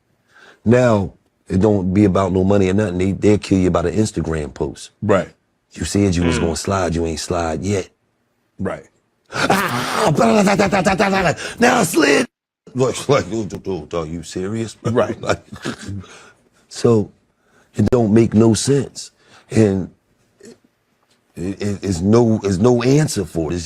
Now, It don't be about no money or nothing. They'll kill you about an Instagram post. Right. You said you was gonna slide, you ain't slide yet. Right. Now I slid. Like, are you serious? Right. So it don't make no sense, and it's no answer for it. It's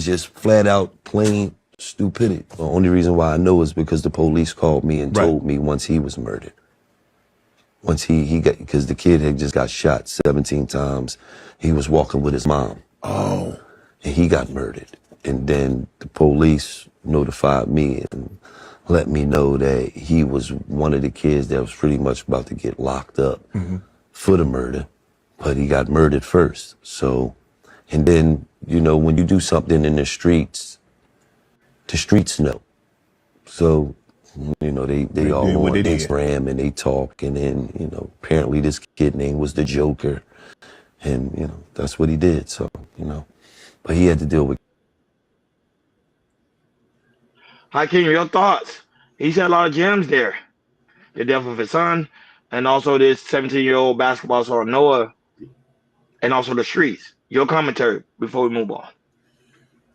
just flat out plain stupidity. The only reason why I know is because the police called me and told me once he was murdered. Once he got, because the kid had just got shot 17 times. He was walking with his mom. Oh. And he got murdered. And then the police notified me and let me know that he was one of the kids that was pretty much about to get locked up for the murder, but he got murdered first. So, and then, you know, when you do something in the streets know. So, you know, they all on Instagram and they talk, and then, you know, apparently this kid name was the Joker, and, you know, that's what he did. So, you know, but he had to deal with. Hakeem, your thoughts? He said a lot of gems there. The death of his son, and also this 17-year-old basketball star Noah, and also the streets. Your commentary before we move on.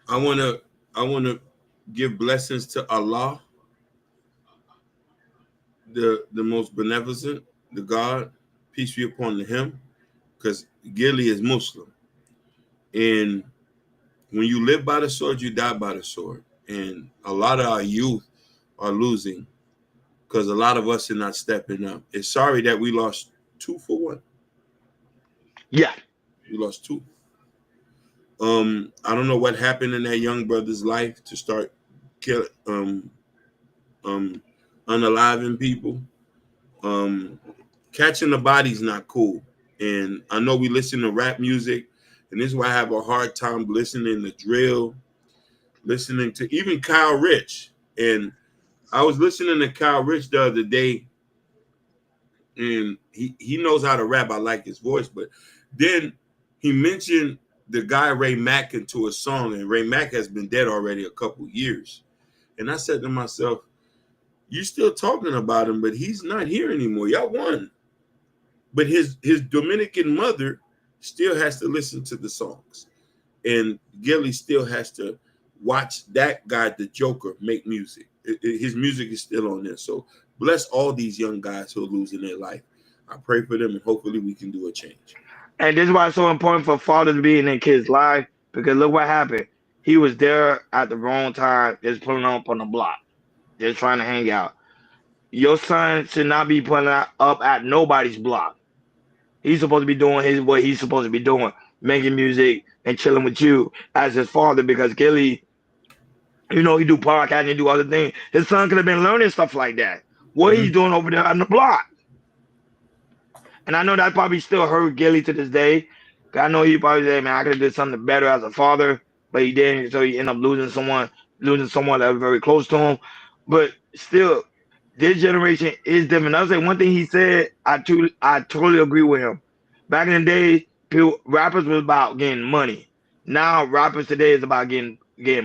I wanna give blessings to Allah, the most beneficent, the God, peace be upon him, because Gilly is Muslim. And when you live by the sword, you die by the sword. And a lot of our youth are losing because a lot of us are not stepping up. It's sorry that we lost 2 for 1. Yeah. We lost 2. I don't know what happened in that young brother's life to start unaliving people. Catching the body's not cool. And I know we listen to rap music, and this is why I have a hard time listening to drill, listening to even Kyle Rich. And I was listening to Kyle Rich the other day, and he knows how to rap. I like his voice, but then he mentioned the guy Ray Mack into a song, and Ray Mack has been dead already a couple years. And I said to myself, you still talking about him, but he's not here anymore. Y'all won. But his Dominican mother still has to listen to the songs. And Gilly still has to watch that guy, the Joker, make music. His music is still on there. So bless all these young guys who are losing their life. I pray for them, and hopefully we can do a change. And this is why it's so important for fathers to be in their kids' life, because look what happened. He was there at the wrong time, just pulling up on the block, just trying to hang out. Your son should not be putting up at nobody's block. He's supposed to be doing what he's supposed to be doing, making music and chilling with you as his father, because Gilly, you know, he do podcasts and do other things. His son could have been learning stuff like that. What he's doing over there on the block. And I know that probably still hurt Gilly to this day. I know he probably said, man, I could have did something better as a father, but he didn't. So he ended up losing someone that was very close to him. But still, this generation is different. I'll say one thing he said, I totally agree with him. Back in the day, rappers was about getting money. Now rappers today is about getting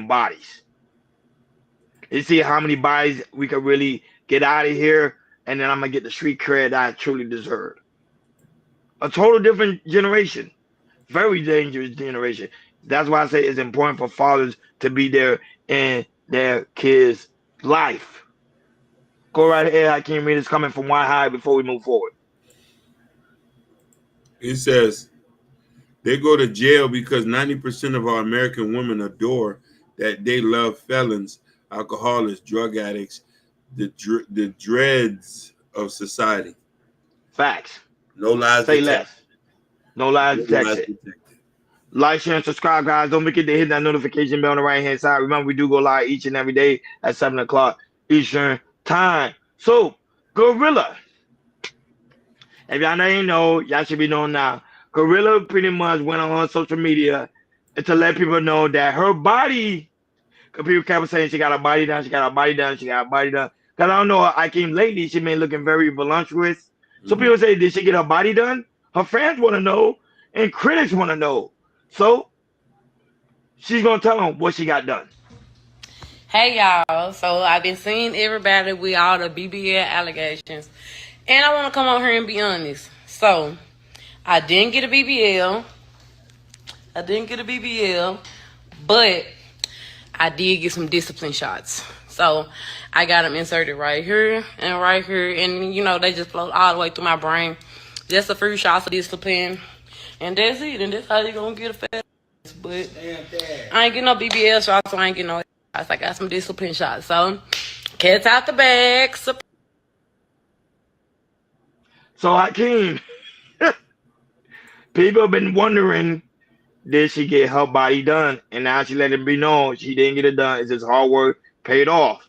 bodies. You see how many bodies we could really get out of here, and then I'm gonna get the street cred I truly deserve. A total different generation. Very dangerous generation. That's why I say it's important for fathers to be there in their kids' life. Go right ahead, Hakeem. Read this coming from Why High before we move forward. He says they go to jail because 90% of our American women adore that they love felons, alcoholics, drug addicts, the dreads of society. Facts. No lies Say detected. less. No lies detected. Like, share, and subscribe, guys. Don't forget to hit that notification bell on the right-hand side. Remember, we do go live each and every day at 7 o'clock Eastern time. So, GloRilla. If y'all didn't know, y'all should be knowing now. GloRilla pretty much went on her social media to let people know that her body, because people kept saying she got her body done, she got her body done, she got her body done. Because I don't know, I came lately, she been looking very voluptuous. So people say, did she get her body done? Her fans want to know, and critics want to know. So she's going to tell them what she got done. Hey, y'all. So I've been seeing everybody with all the BBL allegations. And I want to come over here and be honest. So, I didn't get a BBL. But I did get some discipline shots. So, I got them inserted right here and right here. And, you know, they just float all the way through my brain. Just a few shots of discipline. And that's it. And that's how you going to get a fat ass. But I ain't getting no BBL shots, so I ain't getting no shots. I got some discipline shots. So, cat's out the bag. So, Hakeem, people have been wondering, did she get her body done? And now she let it be known she didn't get it done. It's just hard work paid off.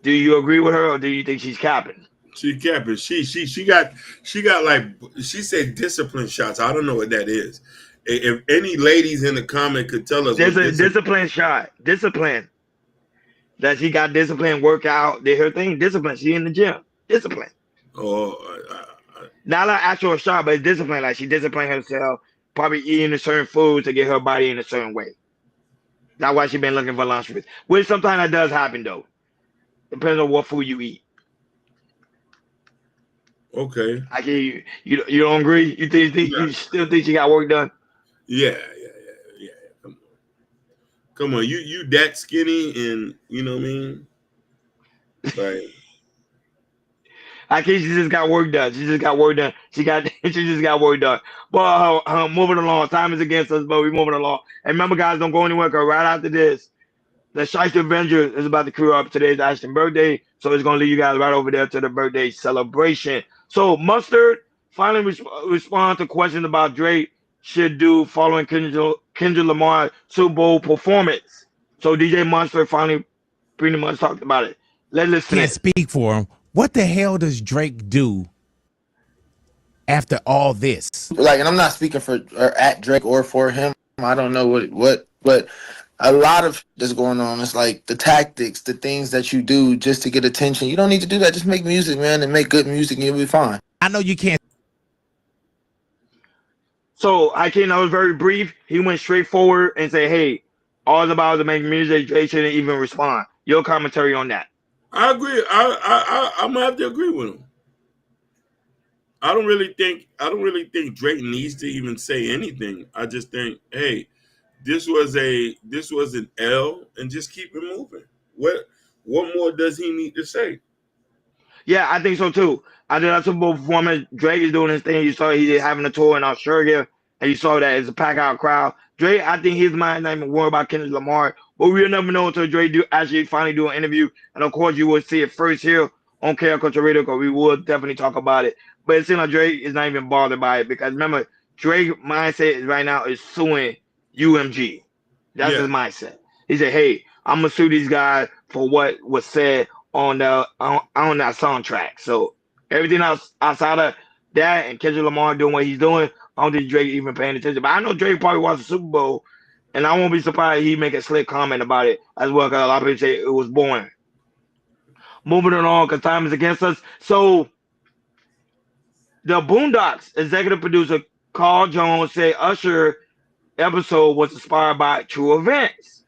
Do you agree with her, or do you think she's capping? She's capping. She got like, she said discipline shots. I don't know what that is. If any ladies in the comment could tell us, There's a discipline shot. Discipline. That she got discipline, workout, did her thing. Discipline. She in the gym. Discipline. Not like actual shot, but it's discipline. Like she disciplined herself, probably eating a certain food to get her body in a certain way. That's why she been looking for lunch with. Which sometimes that does happen though. Depends on what food you eat. Okay. I can you don't agree? You think you still think she got work done? Yeah. Come on. You that skinny and you know what I mean? Like I think she just got work done. She just got work done. She just got work done. But moving along. Time is against us, but we're moving along. And remember, guys, don't go anywhere, because right after this, the Shiesty Avenger is about to crew up. Today's Ashton's birthday, so it's going to lead you guys right over there to the birthday celebration. So, Mustard finally respond to questions about Drake should do following Kendrick Lamar's Super Bowl performance. So, DJ Mustard finally pretty much talked about it. Let's listen. Can't speak for him. What the hell does Drake do after all this? Like, and I'm not speaking for or at Drake or for him. I don't know what, but a lot of this going on. It's like the tactics, the things that you do just to get attention. You don't need to do that. Just make music, man, and make good music, and you'll be fine. I know you can't. So I was very brief. He went straight forward and said, "Hey, all it's about is to make music." Drake shouldn't even respond. Your commentary on that? I agree. I'm gonna have to agree with him. I don't really think Drake needs to even say anything. I just think, hey, this was an L, and just keep it moving. What more does he need to say? Yeah, I think so too. I did a Super Bowl performance. Drake is doing his thing. You saw he having a tour in Australia, and you saw that it's a pack out crowd. Drake, I think his mind not even worried about Kendrick Lamar, but we'll never know until Drake actually finally do an interview. And of course, you will see it first here on Chaoscultureradio, because we will definitely talk about it. But it seems like Drake is not even bothered by it, because remember, Drake's mindset right now is suing UMG. That's his mindset. He said, "Hey, I'm gonna sue these guys for what was said on that soundtrack." So everything else outside of that and Kendrick Lamar doing what he's doing, I don't think Drake even paying attention. But I know Drake probably watched the Super Bowl, and I won't be surprised he make a slick comment about it as well, because a lot of people say it was boring. Moving along, because time is against us. So the Boondocks executive producer Carl Jones said Usher episode was inspired by true events.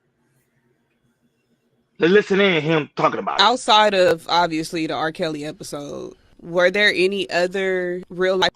Let's listen in him talking about it. Outside of obviously the R. Kelly episode, were there any other real life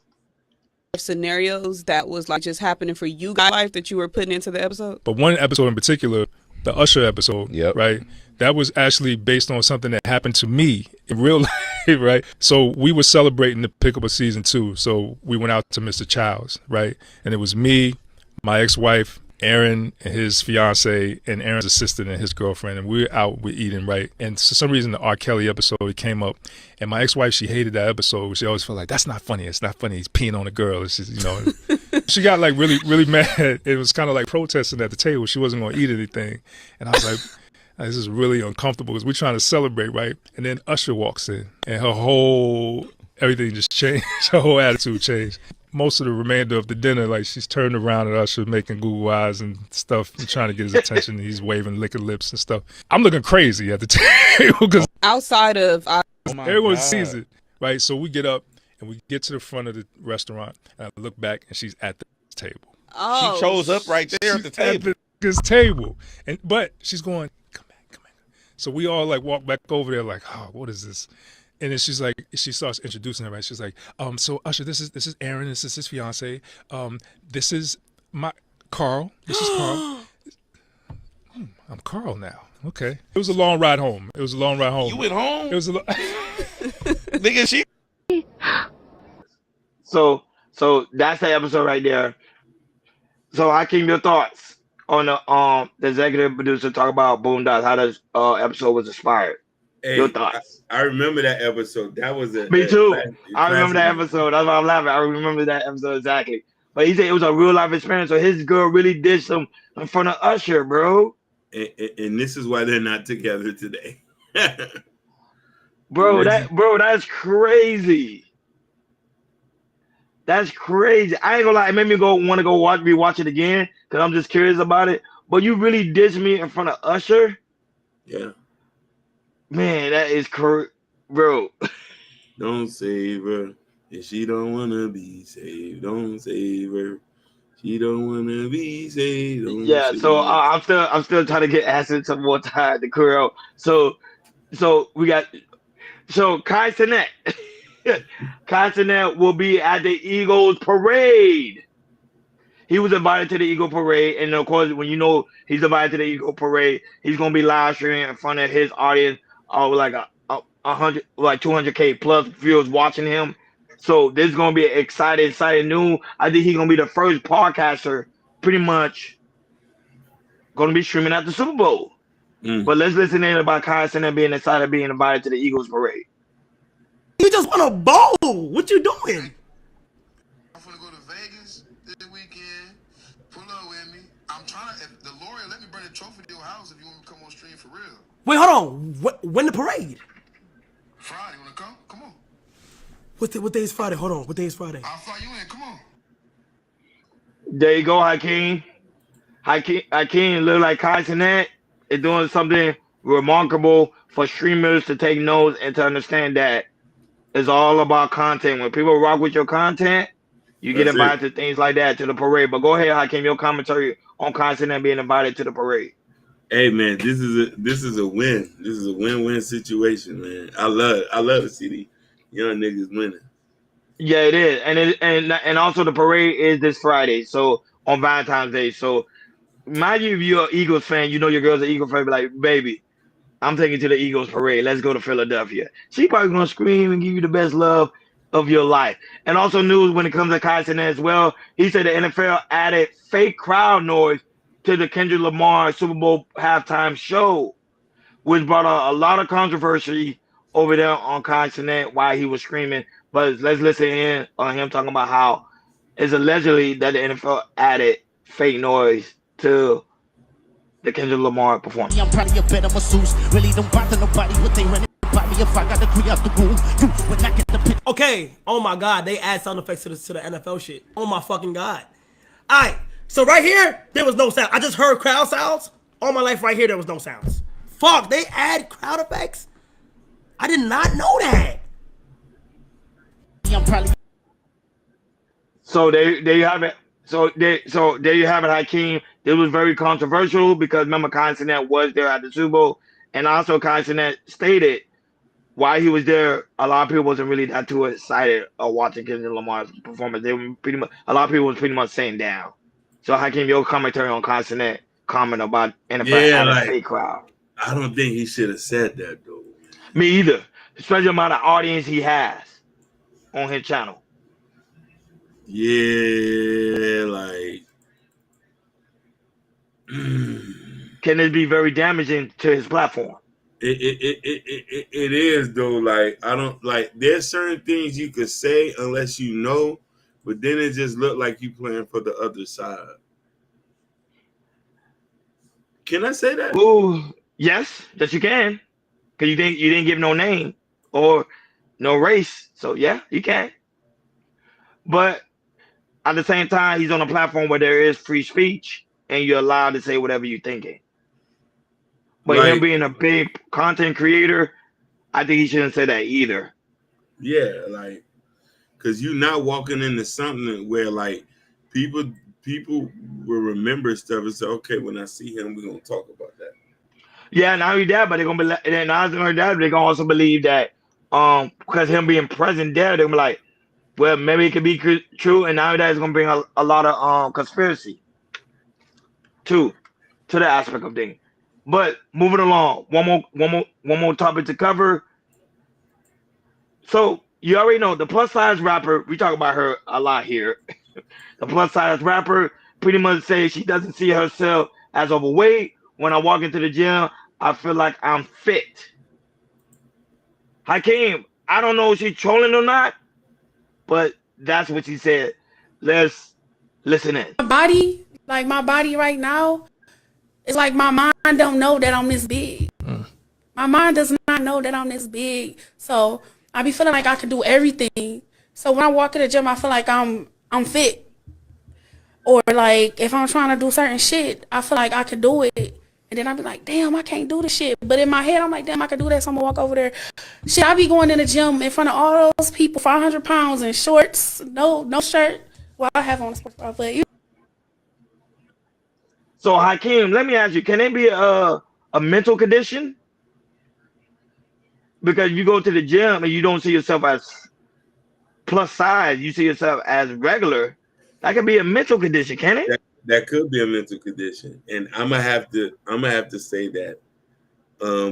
scenarios that was like just happening for you guys that you were putting into the episode? But one episode in particular, the Usher episode, right? That was actually based on something that happened to me in real life, right? So we were celebrating the pickup of season 2. So we went out to Mr. Child's, right? And it was me, my ex-wife, Aaron and his fiance, and Aaron's assistant and his girlfriend, and we were out, we're eating, right? And for some reason, the R. Kelly episode, it came up, and my ex-wife, she hated that episode. She always felt like, that's not funny. It's not funny. He's peeing on a girl. It's just, you know. She got like really, really mad. It was kind of like protesting at the table. She wasn't going to eat anything. And I was like, this is really uncomfortable because we're trying to celebrate, right? And then Usher walks in, and everything just changed. Her whole attitude changed. Most of the remainder of the dinner, like she's turned around at Usher, making Google eyes and stuff, and trying to get his attention. He's waving, licking lips and stuff. I'm looking crazy at the table because outside of everyone sees it, right? So we get up and we get to the front of the restaurant, and I look back, and she's at the table. Oh, she shows up right there at the table. This table, but she's going, come back. So we all like walk back over there, like, oh, what is this? And then she starts introducing her, right? She's like, so Usher, this is Aaron, this is his fiance. This is my Carl. This is Carl. I'm Carl now. Okay. It was a long ride home. You went home? It was a nigga, she. So that's the episode right there. So Hakeem, your thoughts on the executive producer talk about Boondocks, how this episode was inspired. Hey, your thoughts. I remember that episode. That was Me too. I remember that episode. That's why I'm laughing. I remember that episode exactly. But he said it was a real life experience. So his girl really did some in front of Usher, bro. And this is why they're not together today. That's crazy. That's crazy. I ain't gonna lie, it made me want to rewatch it again because I'm just curious about it. But you really dissed me in front of Usher? Yeah. Man, that is correct, bro. Don't save her. If she don't wanna be saved, don't save her. She don't wanna be saved. Yeah, so I'm still trying to get acid some more time to clear out. So we got Kai Cenat. Kai Cenat will be at the Eagles parade. He was invited to the Eagle parade, and of course, when you know he's invited to the Eagle parade, he's gonna be live streaming in front of his audience, like 200K plus viewers watching him. So this is gonna be an exciting news. I think he's gonna be the first podcaster, pretty much, gonna be streaming at the Super Bowl. But let's listen in about Kai Cenat being excited being invited to the Eagles parade. You just want a bowl. What you doing? I'm gonna go to Vegas this weekend. Pull up with me. I'm trying to. If the lawyer let me bring a trophy to your house if you want me to come on stream for real. Wait, hold on. When the parade? Friday. You wanna come? Come on. What day is Friday? Hold on. What day is Friday? I'll fly you in. Come on. There you go, Hakeem. Hakeem look like Kai Cenat is doing something remarkable for streamers to take notes and to understand that it's all about content. When people rock with your content, you get invited to things like that, to the parade. But go ahead, Hakeem, your commentary on Kai Cenat being invited to the parade. Hey man, this is a win. This is a win-win situation, man. I love to see the young niggas winning. Yeah, it is, and also the parade is this Friday, so on Valentine's Day. So, mind you, if you're an Eagles fan, you know your girl's an Eagles fan. Be like, baby, I'm taking you to the Eagles parade. Let's go to Philadelphia. She probably gonna scream and give you the best love of your life. And also news when it comes to Kai Cenat as well. He said the NFL added fake crowd noise to the Kendrick Lamar Super Bowl halftime show, which brought a lot of controversy over there on Kai Cenat while he was screaming. But let's listen in on him talking about how it's allegedly that the NFL added fake noise to the Kendrick Lamar performance. I'm proud of your better masseuse. Really don't bother nobody what they running about me if I got to clear out the room. You would not get the pit. Okay. Oh my God, they add sound effects to the NFL shit. Oh my fucking God. All right. So right here, there was no sound. I just heard crowd sounds. All my life right here, there was no sounds. Fuck, they add crowd effects? I did not know that. So there you have it. So there you have it, Hakeem. It was very controversial because remember Kai Cenat was there at the Super Bowl, and also Kai Cenat stated while he was there, a lot of people wasn't really that too excited of watching Kendrick Lamar's performance. They were a lot of people was pretty much saying down. So Hakeem, your commentary on Kai Cenat comment about NFL having a fake crowd. I don't think he should have said that though. Me either, especially the amount of audience he has on his channel. Yeah, like can this be very damaging to his platform? It is though. Like I don't like. There's certain things you could say unless you know, but then it just looked like you playing for the other side. Can I say that? Ooh, yes, you can, because you didn't give no name or no race, so yeah, you can. But at the same time, he's on a platform where there is free speech and you're allowed to say whatever you're thinking. But him being a big content creator, I think he shouldn't say that either. Yeah, like, because you're not walking into something where like people will remember stuff and say, okay, when I see him, we're gonna talk about that. Yeah, not only that, but they're gonna be, and not only that, they're gonna also believe that because him being present there, they're like, well, maybe it could be true, and now that's gonna bring a lot of conspiracy to the aspect of things. But moving along, one more topic to cover. So you already know the plus size rapper. We talk about her a lot here. The plus size rapper pretty much says she doesn't see herself as overweight. When I walk into the gym, I feel like I'm fit. Hakeem, I don't know if she's trolling or not, but that's what she said. Let's listen in. My body right now, it's like my mind don't know that I'm this big. My mind does not know that I'm this big. So I be feeling like I can do everything. So when I walk in the gym, I feel like I'm fit. Or like if I'm trying to do certain shit, I feel like I could do it. And then I be like, damn, I can't do this shit. But in my head, I'm like, damn, I can do that. So I'm gonna walk over there. Shit, I be going in the gym in front of all those people, 500 pounds in shorts, no shirt. Well, I have on a sports bra, but you. So Hakeem, let me ask you, can it be a mental condition? Because you go to the gym and you don't see yourself as plus size, you see yourself as regular. That could be a mental condition, can it? That could be a mental condition, and I'm gonna have to say that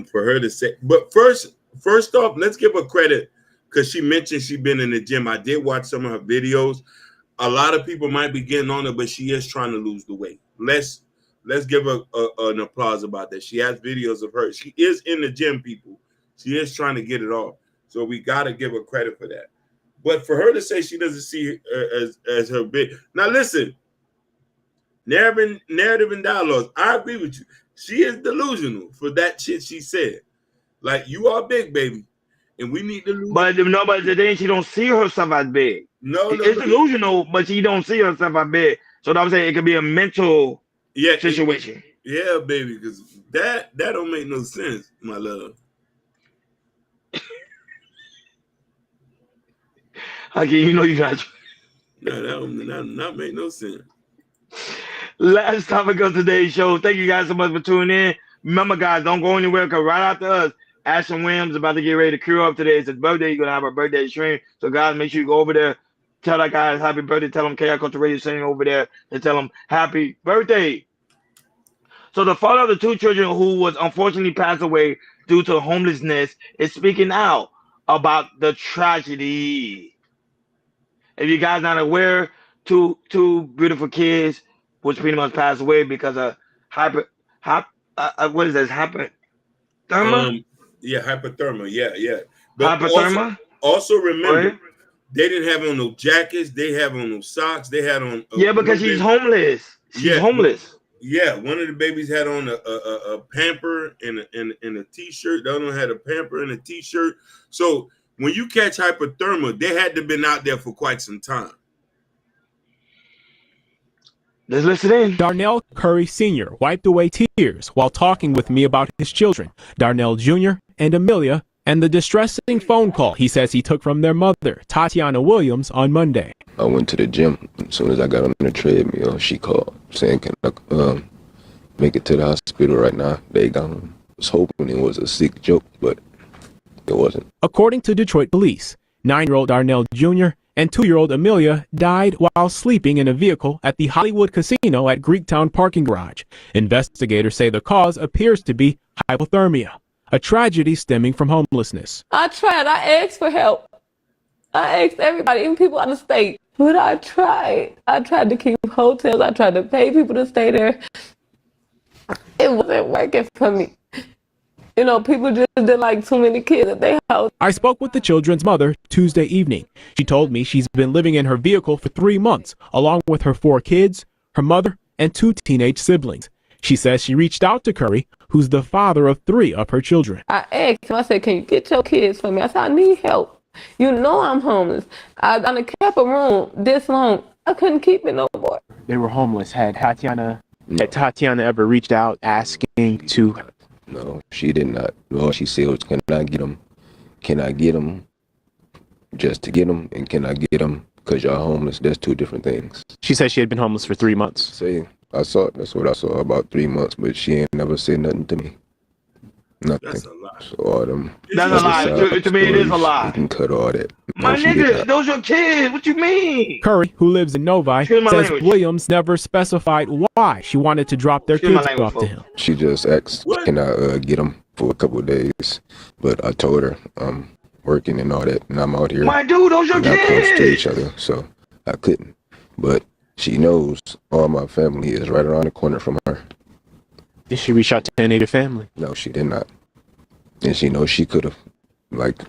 for her to say. But first off, let's give her credit because she mentioned she been in the gym. I did watch some of her videos. A lot of people might be getting on her, but she is trying to lose the weight. Let's give her an applause about that. She has videos of her. She is in the gym, people. She is trying to get it off. So we got to give her credit for that. But for her to say she doesn't see her as her big. Now, listen, narrative and dialogues. I agree with you. She is delusional for that shit she said. Like, you are big, baby. And we need to lose. But the thing, she don't see herself as big. It's delusional, but she don't see herself as big. So I'm saying it could be a mental situation. Yeah, baby, because that don't make no sense, my love. Okay, you know you got. No, that don't not make no sense. Last topic of today's show. Thank you guys so much for tuning in. Remember, guys, don't go anywhere because right after us, Ashton Williams is about to get ready to crew up today. It's his birthday. You're going to have a birthday stream. So, guys, make sure you go over there. Tell that guy happy birthday. Tell him Chaoscultureradio sitting over there and tell him happy birthday. So, the father of the two children who was unfortunately passed away due to homelessness is speaking out about the tragedy. If you guys not aware, two beautiful kids which pretty much passed away because of what is this? Hypothermia? Hypothermia. Yeah. But hypothermia. Also remember, they didn't have on no jackets. They have on no socks. They had on. Because she's homeless. She's homeless. Yeah, one of the babies had on a pamper and a t-shirt. The other one had a pamper and a t-shirt. So when you catch hypothermia, they had to have been out there for quite some time. Let's listen in. Darnell Curry Sr. wiped away tears while talking with me about his children, Darnell Jr. and Amelia, and the distressing phone call he says he took from their mother, Tatiana Williams, on Monday. I went to the gym. As soon as I got on the treadmill, she called saying, can I make it to the hospital right now? They gone. I was hoping it was a sick joke, but it wasn't. According to Detroit police, 9-year-old Darnell Jr. and 2-year-old Amelia died while sleeping in a vehicle at the Hollywood Casino at Greektown parking garage. Investigators say the cause appears to be hypothermia, a tragedy stemming from homelessness. I tried. I asked for help. I asked everybody, even people out of state. But I tried. I tried to keep hotels. I tried to pay people to stay there. It wasn't working for me. You know, people just didn't like too many kids at their house. I spoke with the children's mother Tuesday evening. She told me she's been living in her vehicle for 3 months, along with her 4 kids, her mother, and 2 teenage siblings. She says she reached out to Curry, who's the father of 3 of her children. I asked him, I said, can you get your kids for me? I said, I need help. You know I'm homeless. I kept a room this long. I couldn't keep it no more. They were homeless. Had Tatiana ever reached out asking to... No, she did not. All she said was, can I get them? Can I get them just to get them? And can I get them because y'all homeless? That's 2 different things. She said she had been homeless for 3 months. I saw it. That's what I saw, about 3 months, but she ain't never said nothing to me. Nothing. That's a lie. So all them. That's a lie. To me, it is a lie. You can cut all that. My nigga, those your kids. What you mean? Curry, who lives in Novi, Excuse my says language. Williams never specified why she wanted to drop their Excuse my kids language, off to him. She just asked, "Can I get them for a couple of days?" But I told her I'm working and all that, and I'm out here. My dude, those your We're not close to kids. each other, so I couldn't. But she knows all my family is right around the corner from her. Did she reach out to any of your family? No, she did not. And she knows she could have, like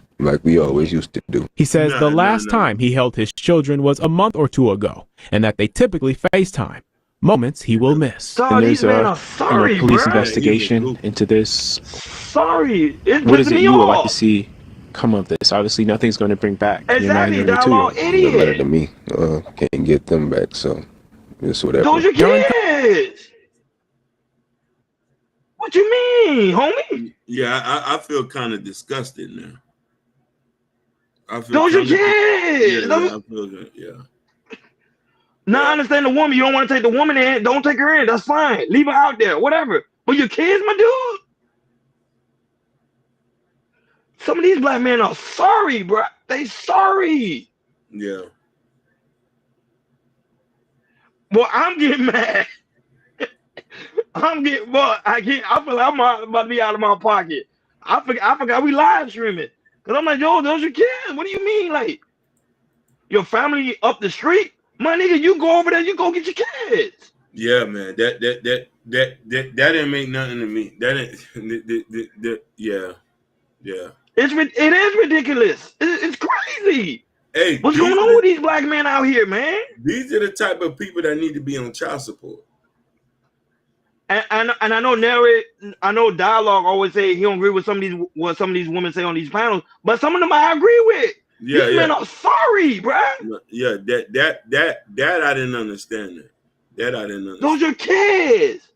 we always used to do. He says the last time he held his children was a month or two ago, and that they typically FaceTime. Moments he will miss. Dog, these men are sorry, police bruh. investigation into this. Sorry. It's What is pissing it me you would like to off. see come of this? Obviously, nothing's going to bring back your Exactly, 9 year dog, all 2 year idiot. They're better than me. Can't get them back, so it's whatever. Those your kids. What you mean, homie? Yeah, I feel kind of disgusted now. I feel Those your kinda- kids. Yeah, I feel good. Yeah. Now I understand the woman. You don't want to take the woman in. Don't take her in. That's fine. Leave her out there. Whatever. But your kids, my dude. Some of these black men are sorry, bro. They sorry. Yeah. Well, I'm getting mad. I'm getting, well, I feel like I'm about to be out of my pocket. I forgot we live streaming. Cause I'm like, yo, those your kids. What do you mean? Like, your family up the street? My nigga, you go over there, you go get your kids. Yeah, man. That didn't make nothing to me. That ain't yeah. It is ridiculous. It's crazy. Hey, What's going on with these black men out here, man? These are the type of people that need to be on child support. And I know Dialogue always say he don't agree with some of these women say on these panels, but some of them I agree with. Yeah, These men are sorry, bruh. Yeah, that I didn't understand that. I didn't understand. Those are kids.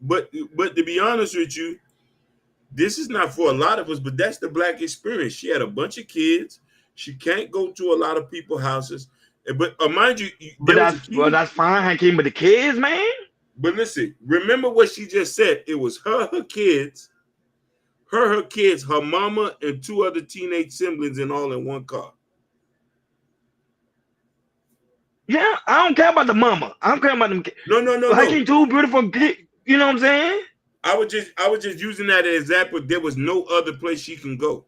But to be honest with you, this is not for a lot of us, but that's the black experience. She had a bunch of kids. She can't go to a lot of people's houses. But mind you, But that's fine, Hakeem. But the kids, man. But listen, remember what she just said. It was her kids, her kids, her mama, and 2 other teenage siblings, and all in one car. Yeah, I don't care about the mama. I don't care about them kids. No. Hakeem, 2 beautiful kids. You know what I'm saying? I was just using that as an example. There was no other place she can go.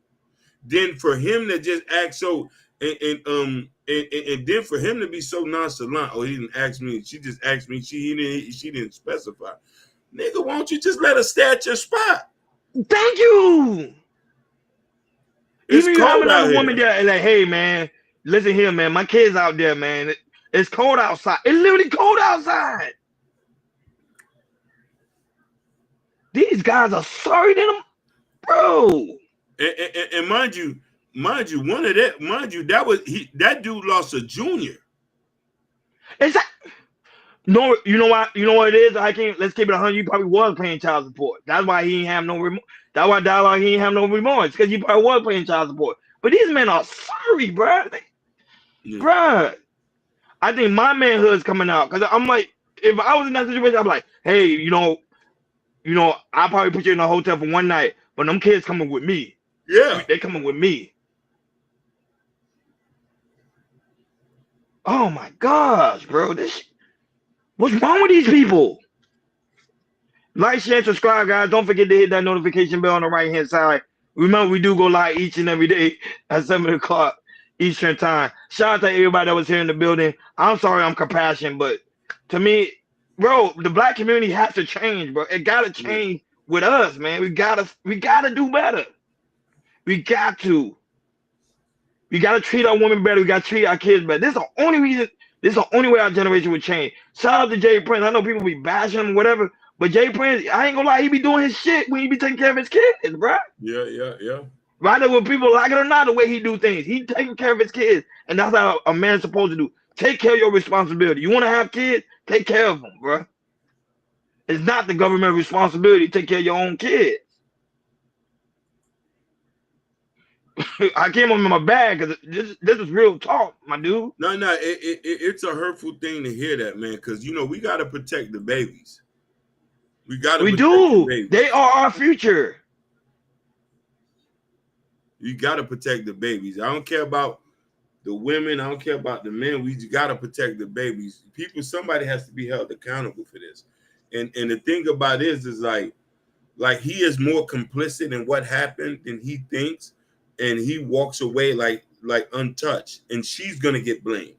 Then for him to just act so, and then for him to be so nonchalant. Oh, he didn't ask me. She just asked me. She didn't specify. Nigga, why don't you just let her stay at your spot? Thank you. It's Even you have cold out another here. woman there, like, hey man, listen here, man. My kids out there, man. It's cold outside. It's literally cold outside. These guys are sorry to them, bro. And mind you, that dude lost a junior. Is that no? You know what? You know what it is? I can't. Let's keep it 100. You probably was paying child support. That's why he ain't have no remorse. That's why Dialogue he ain't have no remorse because you probably was paying child support. But these men are sorry, bro. Bruh, I think my manhood's coming out because I'm like, if I was in that situation, I'm like, hey, you know, I'll probably put you in a hotel for one night, but them kids coming with me. Yeah, they coming with me. Oh my gosh, bro. What's wrong with these people? Like, share, and subscribe, guys. Don't forget to hit that notification bell on the right-hand side. Remember, we do go live each and every day at 7 o'clock Eastern time. Shout out to everybody that was here in the building. I'm sorry I'm compassionate, but to me, bro, the black community has to change, bro. It gotta change with us, man. We gotta do better. We got to. We gotta treat our women better. We gotta treat our kids better. This is the only reason. This is the only way our generation would change. Shout out to Jay Prince. I know people be bashing him, whatever, but Jay Prince, I ain't gonna lie, he be doing his shit when he be taking care of his kids, bro. Yeah. Rather when people like it or not, the way he do things, he taking care of his kids, and that's how a man's supposed to do. Take care of your responsibility. You want to have kids, take care of them, bro. It's not the government responsibility to take care of your own kids. I came up in my bag because this is real talk, my dude. No, it's a hurtful thing to hear that, man, because we got to protect the babies. We do. They are our future. You got to protect the babies. I don't care about the women. I don't care about the men. We got to protect the babies. Somebody has to be held accountable for this. And the thing about it is like he is more complicit in what happened than he thinks, and he walks away like untouched, and she's gonna get blamed.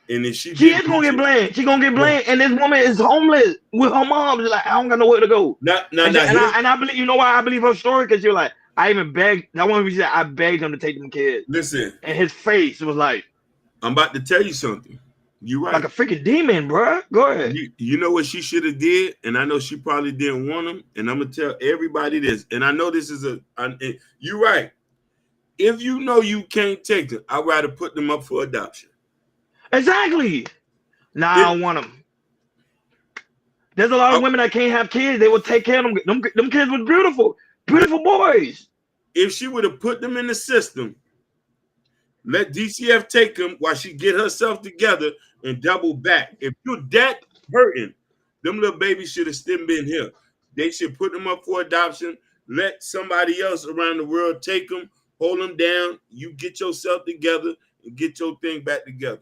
And then she is gonna get blamed. She's gonna get blamed, and this woman is homeless with her mom. She's like, I don't got nowhere to go. And I believe, you know why I believe her story? Because you're like, I even begged. That one reason I begged him to take them kids. Listen, and his face was like, I'm about to tell you something. You're right. Like a freaking demon, bro. Go ahead. You know what she should have did, and I know she probably didn't want him. And I'm gonna tell everybody this. And I know this is you're right. If you know you can't take them, I'd rather put them up for adoption. Exactly. Nah, I don't want them. There's a lot of women that can't have kids. They will take care of them. Them kids were beautiful, beautiful boys. If she would have put them in the system, let DCF take them while she get herself together and double back. If you're that hurting, them little babies should have still been here. They should put them up for adoption. Let somebody else around the world take them, hold them down. You get yourself together and get your thing back together.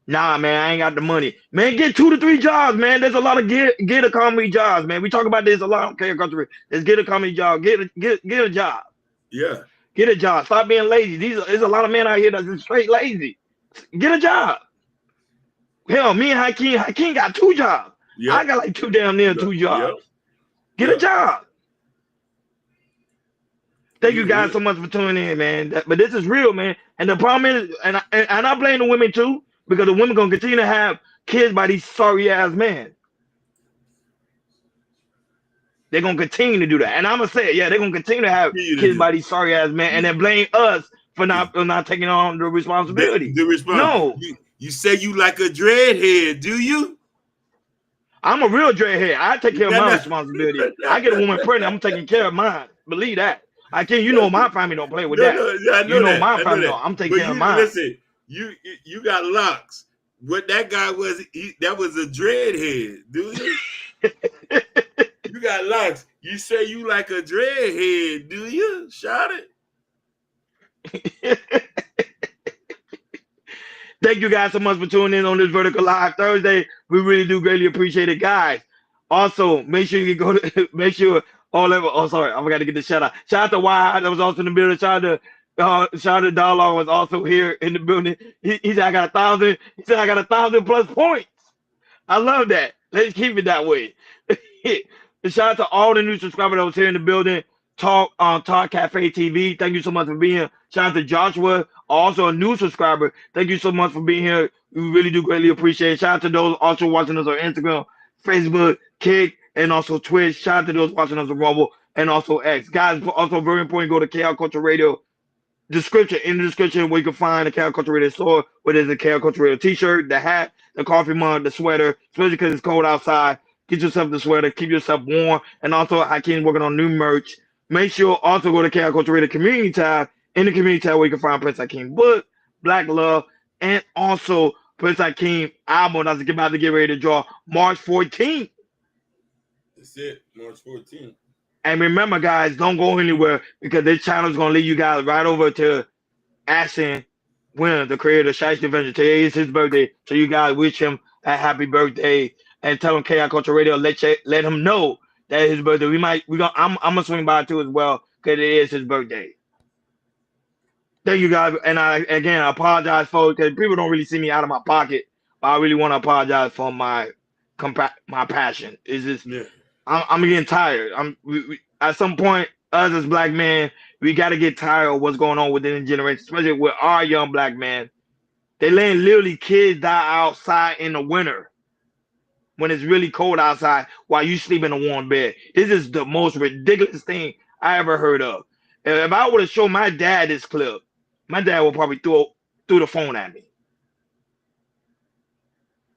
Nah, man, I ain't got the money. Man, get 2 to 3 jobs, man. There's a lot of gig economy jobs, man. We talk about this a lot on Chaosculture. There's gig economy jobs. Get a job. Yeah. Get a job. Stop being lazy. There's a lot of men out here that's just straight lazy. Get a job. Hell, me and Hakeem got 2 jobs. Yep. I got like 2 damn near 2 jobs. Get a job. Thank you guys so much for tuning in, man. But this is real, man. And the problem is, and I blame the women too, because the women gonna continue to have kids by these sorry ass men. They're gonna continue to do that, and I'm gonna say it. Yeah, they're gonna continue to have kids by these sorry ass men, and then blame us for not taking on the responsibility. No, you say you like a dreadhead, do you? I'm a real dreadhead. I take care of my responsibility. I get a woman pregnant, I'm taking care of mine. Believe that. I can't. You know my family don't play with that. You know my family. I'm taking care of mine. Listen, you got locks. What that guy was, that was a dreadhead, do you? You got locks. You say you like a dreadhead, do you? Shout it. Thank you guys so much for tuning in on this Vertical Live Thursday. We really do greatly appreciate it, guys. Also, make sure you go to sorry, I forgot to get the shout out. Shout out to Y that was also in the building. Shout out to Dialogue was also here in the building. He said I got 1,000. He said I got 1,000 plus points. I love that. Let's keep it that way. Shout out to all the new subscribers that was here in the building. Talk Cafe TV. Thank you so much for being here. Shout out to Joshua, also a new subscriber. Thank you so much for being here. We really do greatly appreciate it. Shout out to those also watching us on Instagram, Facebook, Kick, and also Twitch. Shout out to those watching us on Rumble and also X. Guys, also very important, go to Chaosculture Radio description. In the description where you can find the Chaosculture Radio store, where there's a Chaosculture Radio t-shirt, the hat, the coffee mug, the sweater, especially because it's cold outside. Get yourself the sweater, keep yourself warm. And also, Hakeem's working on new merch. Make sure also go to Chaosculture Radio community tab. In the community tab where you can find Prince Hakeem book, Black Love, and also Prince Hakeem album that's about to get ready to draw March 14th. That's it, March 14th. And remember, guys, don't go anywhere because this channel is going to lead you guys right over to Ashton Winner, the creator of Shiesty Adventure. Today is his birthday, so you guys wish him a happy birthday and tell him Chaosculture Radio. Let him know that his birthday. I'm gonna swing by too as well because it is his birthday. Thank you guys, and I apologize for because people don't really see me out of my pocket, but I really want to apologize for my passion. It's just I'm getting tired. At some point, us as black men, we got to get tired of what's going on within the generation, especially with our young black men. They letting literally kids die outside in the winter when it's really cold outside while you sleep in a warm bed. This is the most ridiculous thing I ever heard of. If I would have shown my dad this clip, my dad would probably throw the phone at me.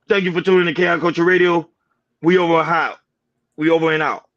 Thank you for tuning in to Chaosculture Radio. We over and out.